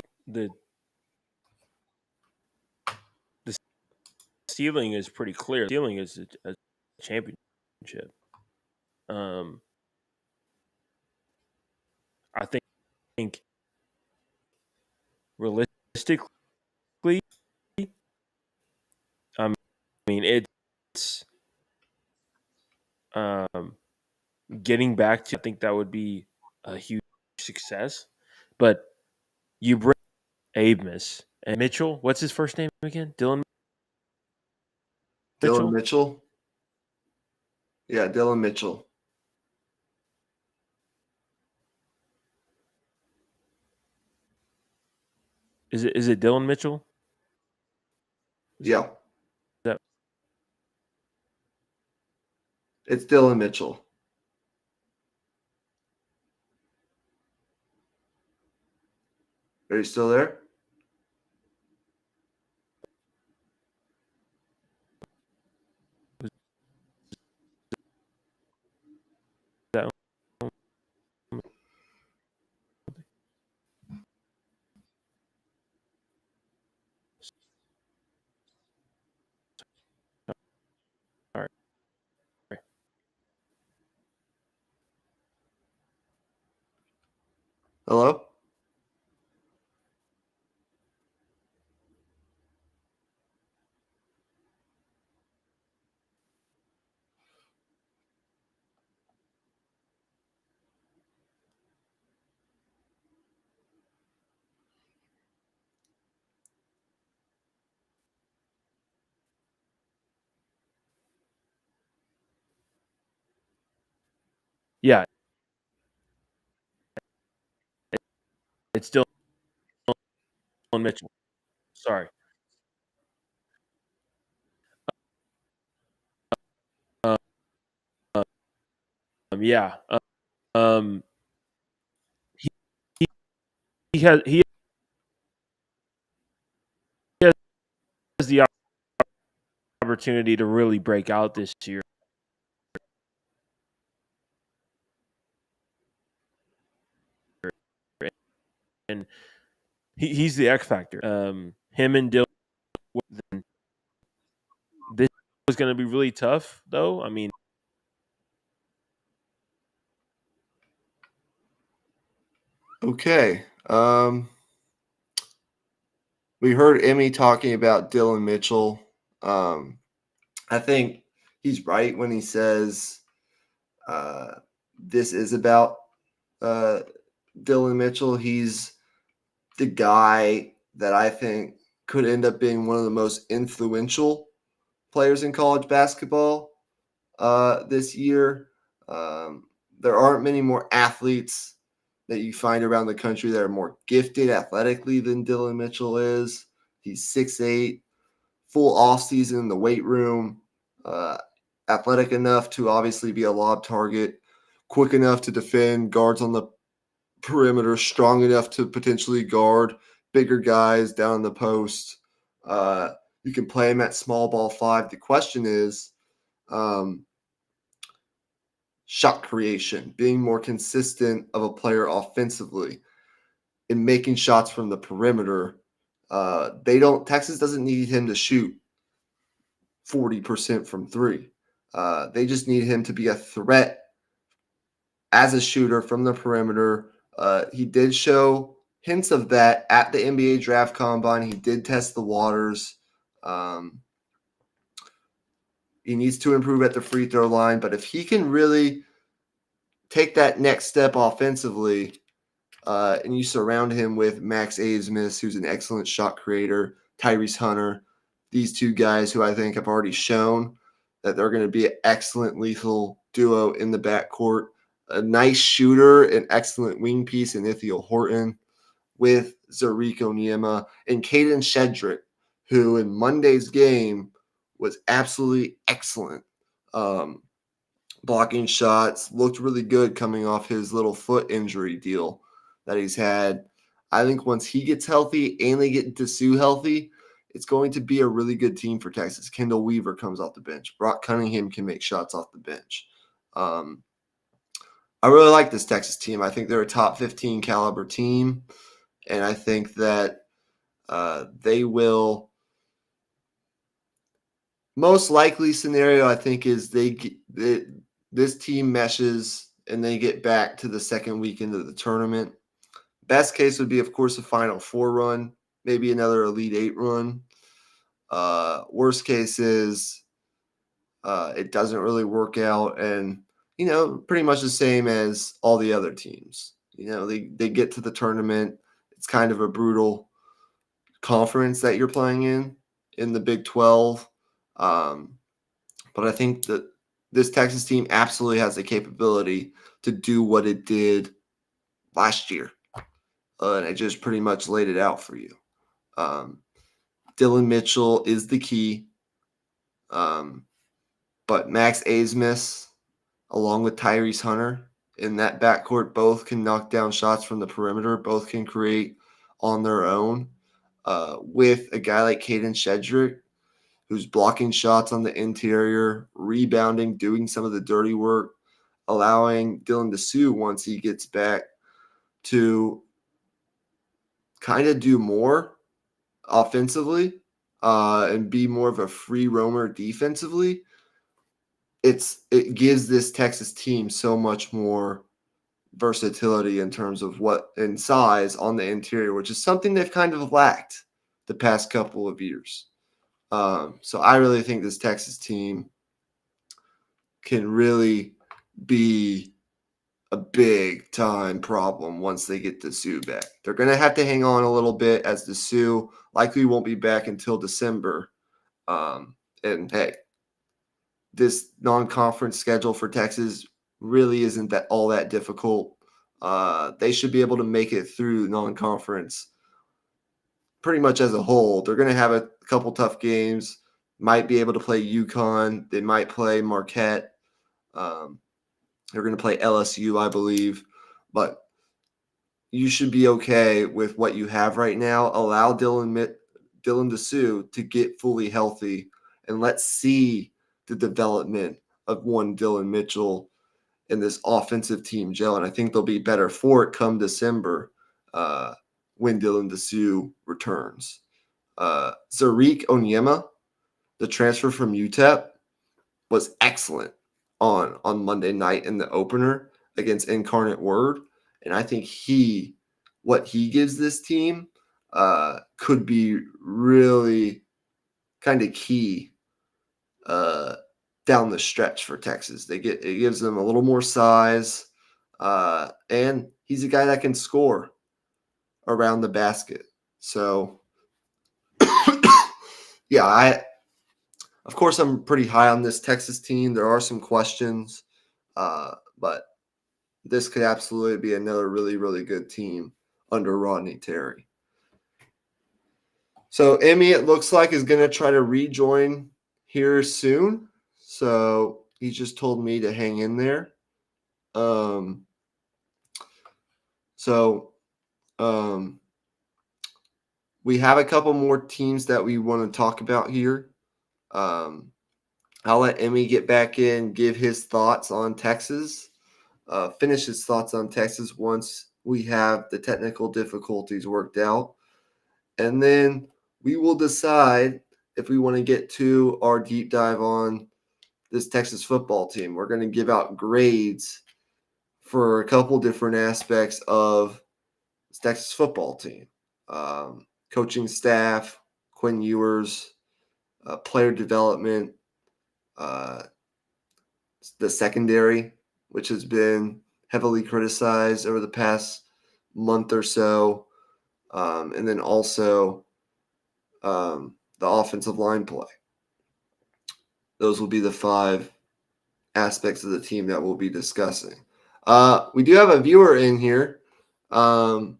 ceiling is pretty clear. The ceiling is a championship. Um, I think realistically, I mean it's um, getting back to. I think that would be a huge success, but you bring Abemus and Mitchell. What's his first name again? Dylan Dylan Mitchell. Mitchell? Yeah, Dylan Mitchell. Is it Dylan Mitchell? Yeah, That it's Dylan Mitchell. Are you still there? that all right. Hello? Yeah, it's Dylan Mitchell. Sorry. Um, yeah. Um, he, he has the opportunity to really break out this year, and he's the X factor. Him and Dylan. This was going to be really tough, though. I mean, Okay. We heard Emmy talking about Dylan Mitchell. I think he's right when he says this is about uh, Dylan Mitchell. He's the guy that I think could end up being one of the most influential players in college basketball this year. There aren't many more athletes that you find around the country that are more gifted athletically than Dylan Mitchell is. He's 6'8", full offseason in the weight room, uh, athletic enough to obviously be a lob target, quick enough to defend guards on the perimeter, strong enough to potentially guard bigger guys down in the post. You can play him at small ball 5. The question is shot creation, being more consistent of a player offensively in making shots from the perimeter. Texas doesn't need him to shoot 40% from 3. They just need him to be a threat as a shooter from the perimeter. He did show hints of that at the NBA draft combine. He did test the waters. He needs to improve at the free throw line, but if he can really take that next step offensively, and you surround him with Max Abmas, who's an excellent shot creator, Tyrese Hunter, these two guys who I think have already shown that they're going to be an excellent lethal duo in the backcourt. A nice shooter, an excellent wing piece in Ithiel Horton with Zarik Onyema and Caden Shedrick, who in Monday's game was absolutely excellent. Blocking shots, looked really good coming off his little foot injury deal that he's had. I think once he gets healthy and they get Dessou healthy, it's going to be a really good team for Texas. Kendall Weaver comes off the bench. Brock Cunningham can make shots off the bench. I really like this Texas team. I think they're a top 15 caliber team, and I think that they will. Most likely scenario, I think, is this team meshes and they get back to the second weekend of the tournament. Best case would be, of course, a Final Four run, maybe another Elite Eight run. Worst case is it doesn't really work out, and pretty much the same as all the other teams. They get to the tournament. It's kind of a brutal conference that you're playing in the Big 12. But I think that this Texas team absolutely has the capability to do what it did last year. And I just pretty much laid it out for you. Dylan Mitchell is the key. But Max Abmas, along with Tyrese Hunter, in that backcourt, both can knock down shots from the perimeter. Both can create on their own. With a guy like Caden Shedrick, who's blocking shots on the interior, rebounding, doing some of the dirty work, allowing Dylan Dessou, once he gets back, to kind of do more offensively and be more of a free roamer defensively. It gives this Texas team so much more versatility in terms of in size on the interior, which is something they've kind of lacked the past couple of years. So I really think this Texas team can really be a big time problem once they get Dessou back. They're going to have to hang on a little bit, as Dessou likely won't be back until December. And hey, this non-conference schedule for Texas really isn't all that difficult. They should be able to make it through non-conference pretty much as a whole. They're going to have a couple tough games, might be able to play UConn. They might play Marquette. They're going to play LSU, I believe. But you should be okay with what you have right now. Allow Dylan Dessou to get fully healthy, and let's see the development of one Dylan Mitchell in this offensive team gel. And I think they'll be better for it come December when Dylan Dessou returns. Zarik Onyema, the transfer from UTEP, was excellent on Monday night in the opener against Incarnate Word. And I think what he gives this team could be really kind of key down the stretch for Texas. It gives them a little more size, and he's a guy that can score around the basket. So, yeah, of course, I'm pretty high on this Texas team. There are some questions, but this could absolutely be another really, really good team under Rodney Terry. So Emmy, it looks like, is going to try to rejoin here soon. So he just told me to hang in there. We have a couple more teams that we want to talk about here. I'll let Emmy get back in, give his thoughts on Texas, finish his thoughts on Texas once we have the technical difficulties worked out. And then we will decide if we want to get to our deep dive on this Texas football team. We're going to give out grades for a couple different aspects of this Texas football team. Coaching staff, Quinn Ewers, player development, the secondary, which has been heavily criticized over the past month or so. And then also the offensive line play. Those will be the 5 aspects of the team that we'll be discussing. We do have a viewer in here. I'm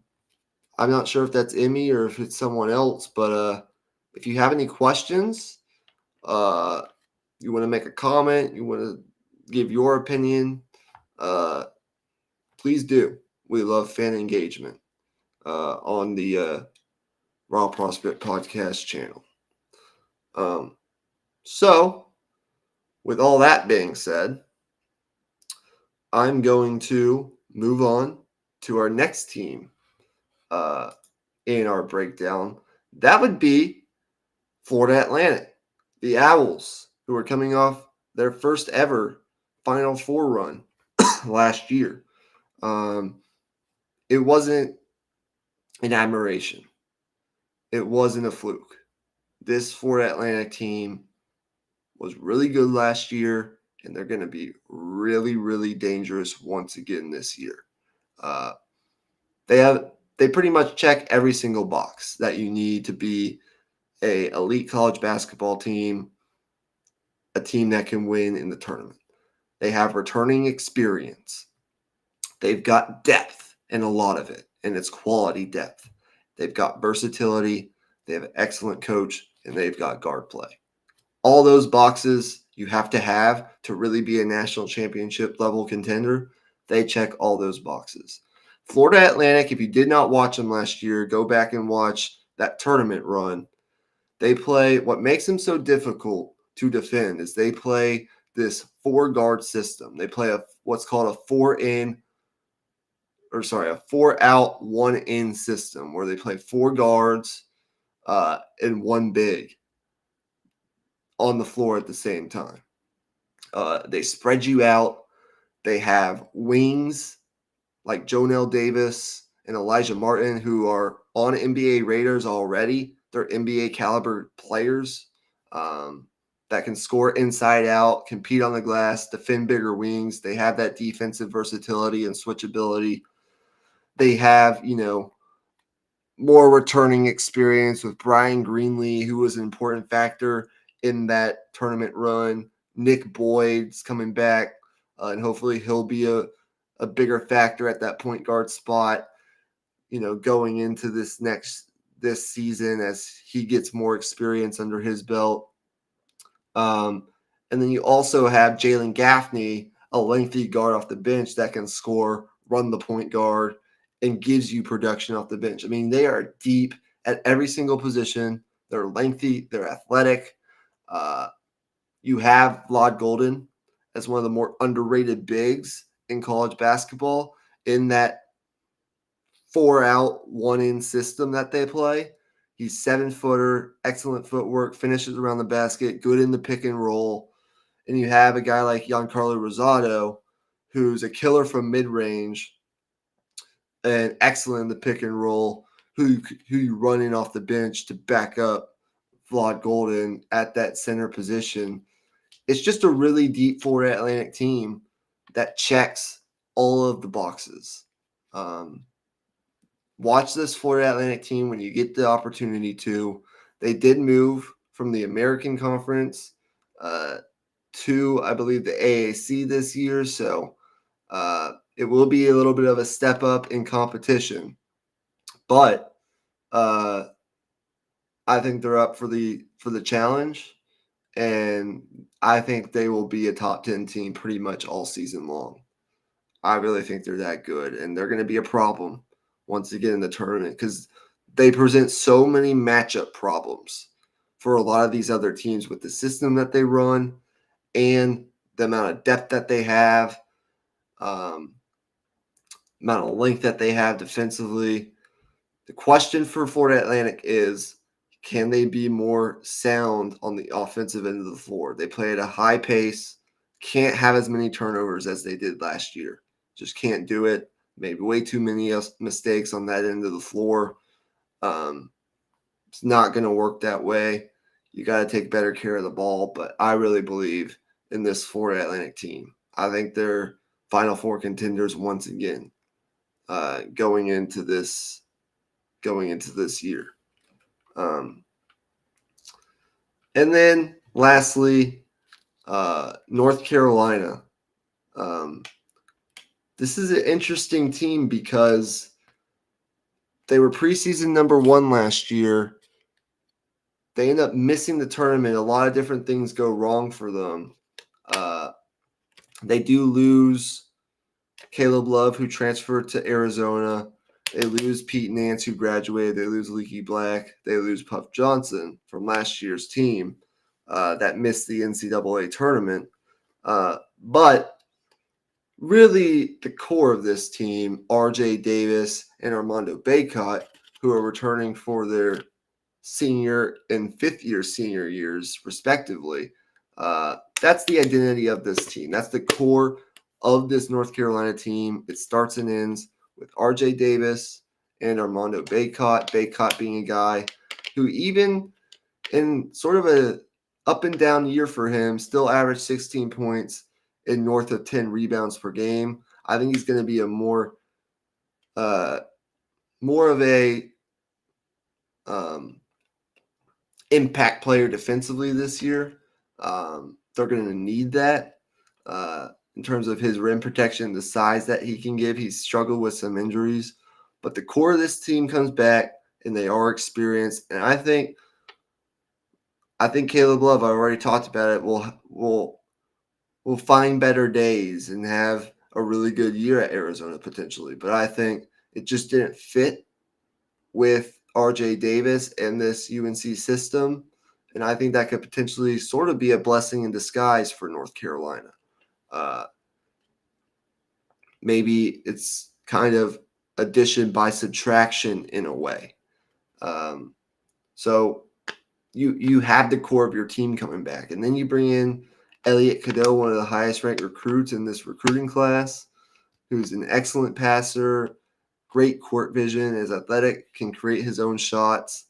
not sure if that's Emmy or if it's someone else, but if you have any questions, you want to make a comment, you want to give your opinion, please do. We love fan engagement on the Raw Prospect Podcast channel. So, with all that being said, I'm going to move on to our next team in our breakdown. That would be Florida Atlantic, the Owls, who are coming off their first ever Final Four run last year. It wasn't an admiration. It wasn't a fluke. This Florida Atlantic team was really good last year, and they're going to be really, really dangerous once again this year. They pretty much check every single box that you need to be a elite college basketball team, a team that can win in the tournament. They have returning experience. They've got depth, and a lot of it, and it's quality depth. They've got versatility. They have an excellent coach, and they've got guard play. All those boxes you have to really be a national championship level contender. They check all those boxes. Florida Atlantic, if you did not watch them last year, go back and watch that tournament run. They play, what makes them so difficult to defend is they play this 4-guard system. They play what's called a 4-out, 1-in system where they play 4 guards and 1 big on the floor at the same time. They spread you out. They have wings like Jonell Davis and Elijah Martin, who are on NBA radars already. They're NBA caliber players that can score inside out, compete on the glass, defend bigger wings. They have that defensive versatility and switchability. They have, more returning experience with Brian Greenlee, who was an important factor in that tournament run. Nick Boyd's coming back, and hopefully he'll be a bigger factor at that point guard spot, going into this season as he gets more experience under his belt. And then you also have Jalen Gaffney, a lengthy guard off the bench that can score, run the point guard, and gives you production off the bench. I mean, they are deep at every single position. They're lengthy. They're athletic. You have Vlad Golden as one of the more underrated bigs in college basketball in that 4-out, 1-in system that they play. He's 7-footer, excellent footwork, finishes around the basket, good in the pick and roll. And you have a guy like Giancarlo Rosado, who's a killer from mid-range and excellent in the pick and roll, who you run in off the bench to back up Vlad Golden at that center position. It's just a really deep Florida Atlantic team that checks all of the boxes. Watch this Florida Atlantic team when you get the opportunity to. They did move from the American Conference to, I believe, the AAC this year. So it will be a little bit of a step up in competition. But I think they're up for the challenge. And I think they will be a top 10 team pretty much all season long. I really think they're that good. And they're going to be a problem once again in the tournament because they present so many matchup problems for a lot of these other teams with the system that they run and the amount of depth that they have, amount of length that they have defensively. The question for Florida Atlantic is, can they be more sound on the offensive end of the floor? They play at a high pace, can't have as many turnovers as they did last year. Just can't do it. Made way too many mistakes on that end of the floor. It's not going to work that way. You got to take better care of the ball, but I really believe in this Florida Atlantic team. I think they're Final Four contenders once again. going into this year. And then lastly, North Carolina. This is an interesting team because they were preseason number 1 last year. They end up missing the tournament. A lot of different things go wrong for them. They do lose Caleb Love, who transferred to Arizona. They lose Pete Nance, who graduated. They lose Leaky Black. They lose Puff Johnson from last year's team that missed the NCAA tournament. But really, the core of this team, RJ Davis and Armando Bacot, who are returning for their senior and fifth-year senior years, respectively. That's the identity of this team. That's the core of this North Carolina team. It starts and ends with RJ Davis and Armando Bacot. Bacot being a guy who, even in sort of a up and down year for him, still averaged 16 points and north of 10 rebounds per game. I think he's going to be a more of a impact player defensively this year. They're going to need that in terms of his rim protection, the size that he can give. He's struggled with some injuries, but the core of this team comes back, and they are experienced. And I think Caleb Love, I already talked about it, will find better days and have a really good year at Arizona potentially. But I think it just didn't fit with RJ Davis and this UNC system. And I think that could potentially sort of be a blessing in disguise for North Carolina. Maybe it's kind of addition by subtraction in a way. So you have the core of your team coming back. And then you bring in Elliot Cadeau, one of the highest ranked recruits in this recruiting class, who's an excellent passer, great court vision, is athletic, can create his own shots.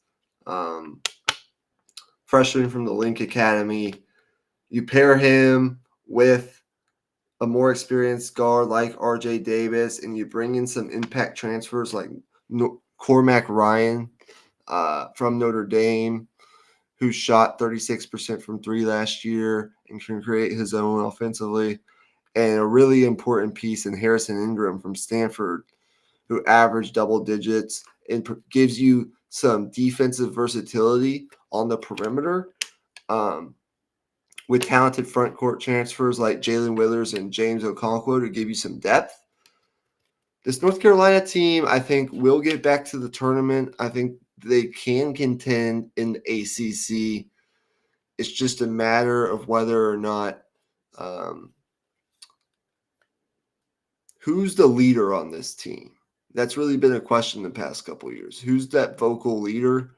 Freshman from the Link Academy. You pair him with a more experienced guard like RJ Davis, and you bring in some impact transfers like Cormac Ryan from Notre Dame, who shot 36% from 3 last year and can create his own offensively. And a really important piece in Harrison Ingram from Stanford, who averaged double digits and gives you some defensive versatility on the perimeter. With talented front court transfers like Jalen Withers and James Okonkwo to give you some depth. This North Carolina team, I think, will get back to the tournament. I think they can contend in the ACC. It's just a matter of whether or not who's the leader on this team. That's really been a question the past couple of years. Who's that vocal leader?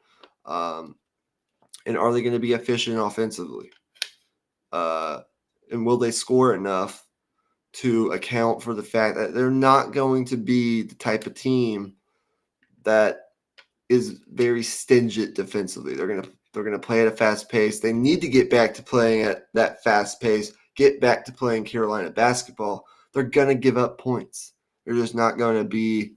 And are they going to be efficient offensively? And will they score enough to account for the fact that they're not going to be the type of team that is very stingent defensively? They're going to play at a fast pace. They need to get back to playing at that fast pace, get back to playing Carolina basketball. They're going to give up points. They're just not going to be,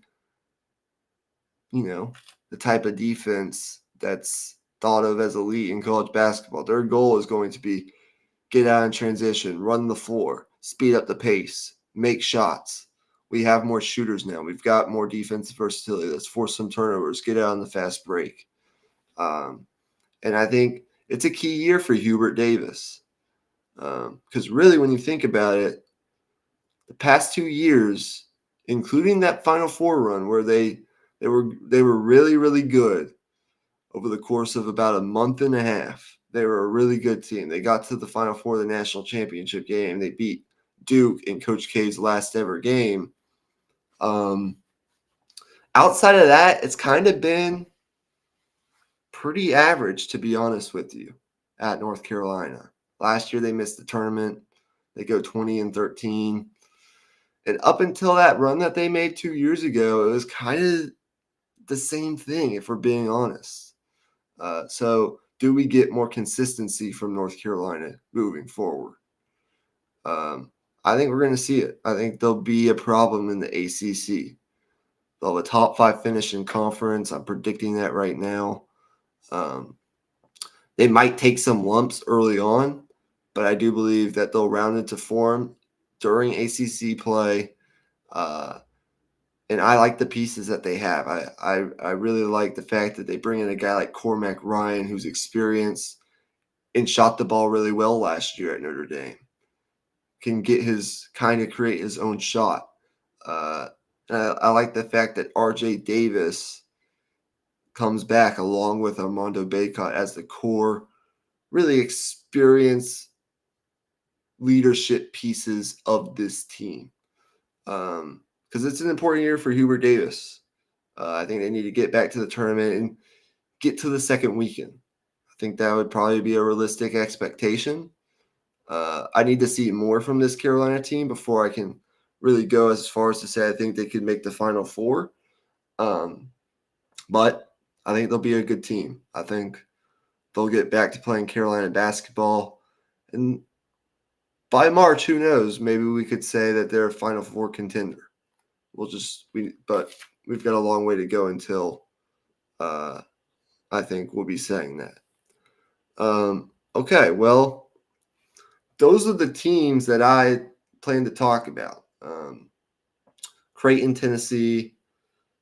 the type of defense that's thought of as elite in college basketball. Their goal is going to be get out in transition, run the floor, speed up the pace, make shots. We have more shooters now. We've got more defensive versatility. Let's force some turnovers, get out on the fast break. And I think it's a key year for Hubert Davis. Because really, when you think about it, the past 2 years, including that Final Four run where they were really, really good over the course of about a month and a half. They were a really good team. They got to the Final Four of the national championship game. They beat Duke in Coach K's last ever game. Outside of that, it's kind of been pretty average, to be honest with you, at North Carolina. Last year, they missed the tournament. They go 20-13. And up until that run that they made 2 years ago, it was kind of the same thing, if we're being honest. So do we get more consistency from North Carolina moving forward? I think we're going to see it. I think there'll be a problem in the ACC. They'll have a top 5 finish in conference. I'm predicting that right now. They might take some lumps early on, but I do believe that they'll round into form during ACC play. And I like the pieces that they have. I really like the fact that they bring in a guy like Cormac Ryan, who's experienced and shot the ball really well last year at Notre Dame. Can create his own shot. I like the fact that R.J. Davis comes back along with Armando Bacot as the core, really experienced leadership pieces of this team. Because it's an important year for Hubert Davis. I think they need to get back to the tournament and get to the second weekend. I think that would probably be a realistic expectation. I need to see more from this Carolina team before I can really go as far as to say I think they could make the Final Four. But I think they'll be a good team. I think they'll get back to playing Carolina basketball. And by March, who knows? Maybe we could say that they're a Final Four contender. But we've got a long way to go until I think we'll be saying that. Okay, well, those are the teams that I plan to talk about. Creighton, Tennessee,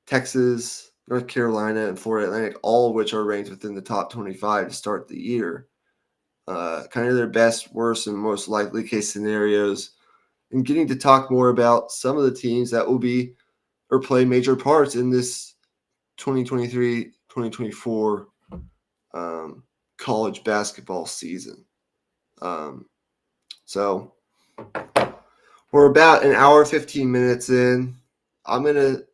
Texas, North Carolina, and Florida Atlantic, all of which are ranked within the top 25 to start the year. Kind of their best, worst, and most likely case scenarios, and getting to talk more about some of the teams that will be or play major parts in this 2023-2024 college basketball season. So we're about an hour, 15 minutes in. I'm going to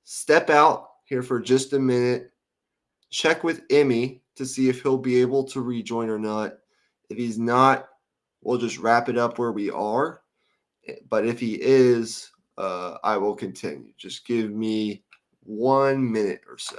step out here for just a minute, check with Emmy to see if he'll be able to rejoin or not. If he's not, we'll just wrap it up where we are. But if he is, I will continue. Just give me 1 minute or so.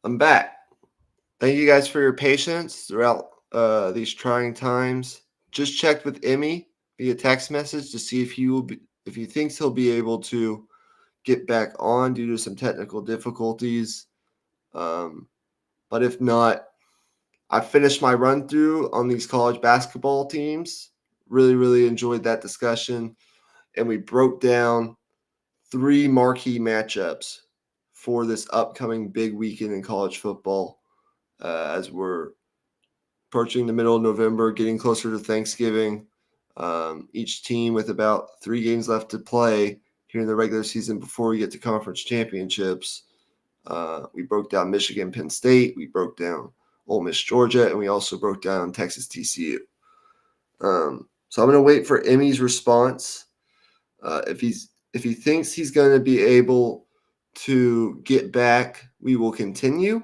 I'm back. Thank you guys for your patience throughout these trying times. Just checked with Emmy via text message to see if if he thinks he'll be able to get back on due to some technical difficulties. But if not, I finished my run through on these college basketball teams. Really, really enjoyed that discussion, and we broke down 3 marquee matchups for this upcoming big weekend in college football. As we're approaching the middle of November, getting closer to Thanksgiving. Each team with about 3 games left to play here in the regular season before we get to conference championships. We broke down Michigan, Penn State. We broke down Ole Miss, Georgia, and we also broke down Texas, TCU. So I'm going to wait for Emmy's response. If he thinks he's going to be able to get back, we will continue.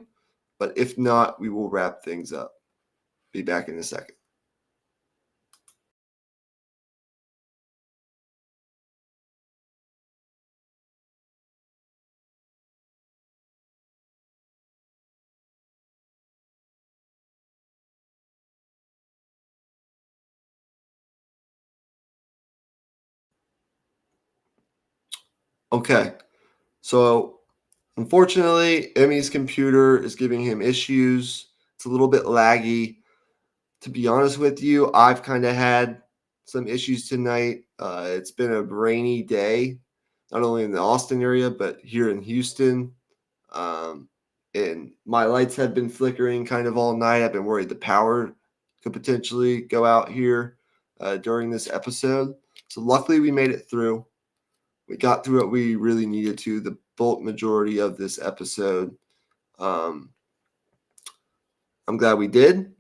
But if not, we will wrap things up. Be back in a second. Okay. So, unfortunately, Emmy's computer is giving him issues. It's a little bit laggy. To be honest with you, I've kind of had some issues tonight. It's been a rainy day, not only in the Austin area, but here in Houston. Um, and my lights have been flickering kind of all night. I've been worried the power could potentially go out here during this episode. So, luckily, we made it through. We got through what we really needed to, the bulk majority of this episode. Um, I'm glad we did.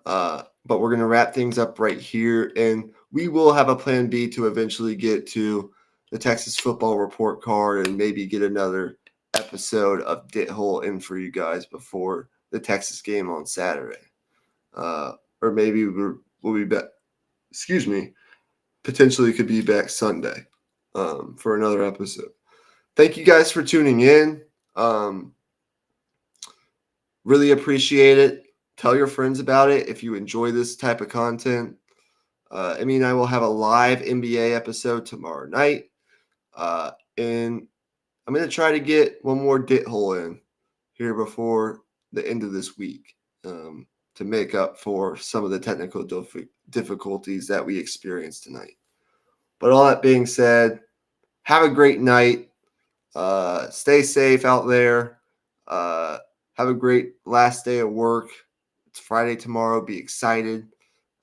But we're going to wrap things up right here. And we will have a plan B to eventually get to the Texas football report card and maybe get another episode of Dit Hole in for you guys before the Texas game on Saturday. Or maybe we'll be back, potentially could be back Sunday for another episode. Thank you guys for tuning in. Really appreciate it. Tell your friends about it if you enjoy this type of content. Emmy and I will have a live NBA episode tomorrow night. And I'm going to try to get one more dit hole in here before the end of this week to make up for some of the technical difficulties that we experienced tonight. But all that being said, have a great night. Stay safe out there. Have a great last day of work. It's Friday tomorrow. Be excited.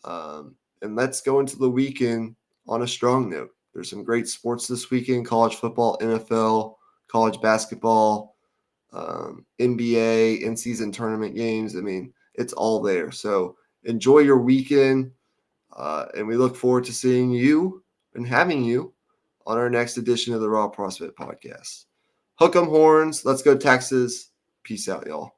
And let's go into the weekend on a strong note. There's some great sports this weekend: college football, NFL, college basketball, NBA, in-season tournament games. I mean, it's all there. So enjoy your weekend. And we look forward to seeing you and having you on our next edition of the Raw Prospect Podcast. Hook 'em horns. Let's go Texas. Peace out, y'all.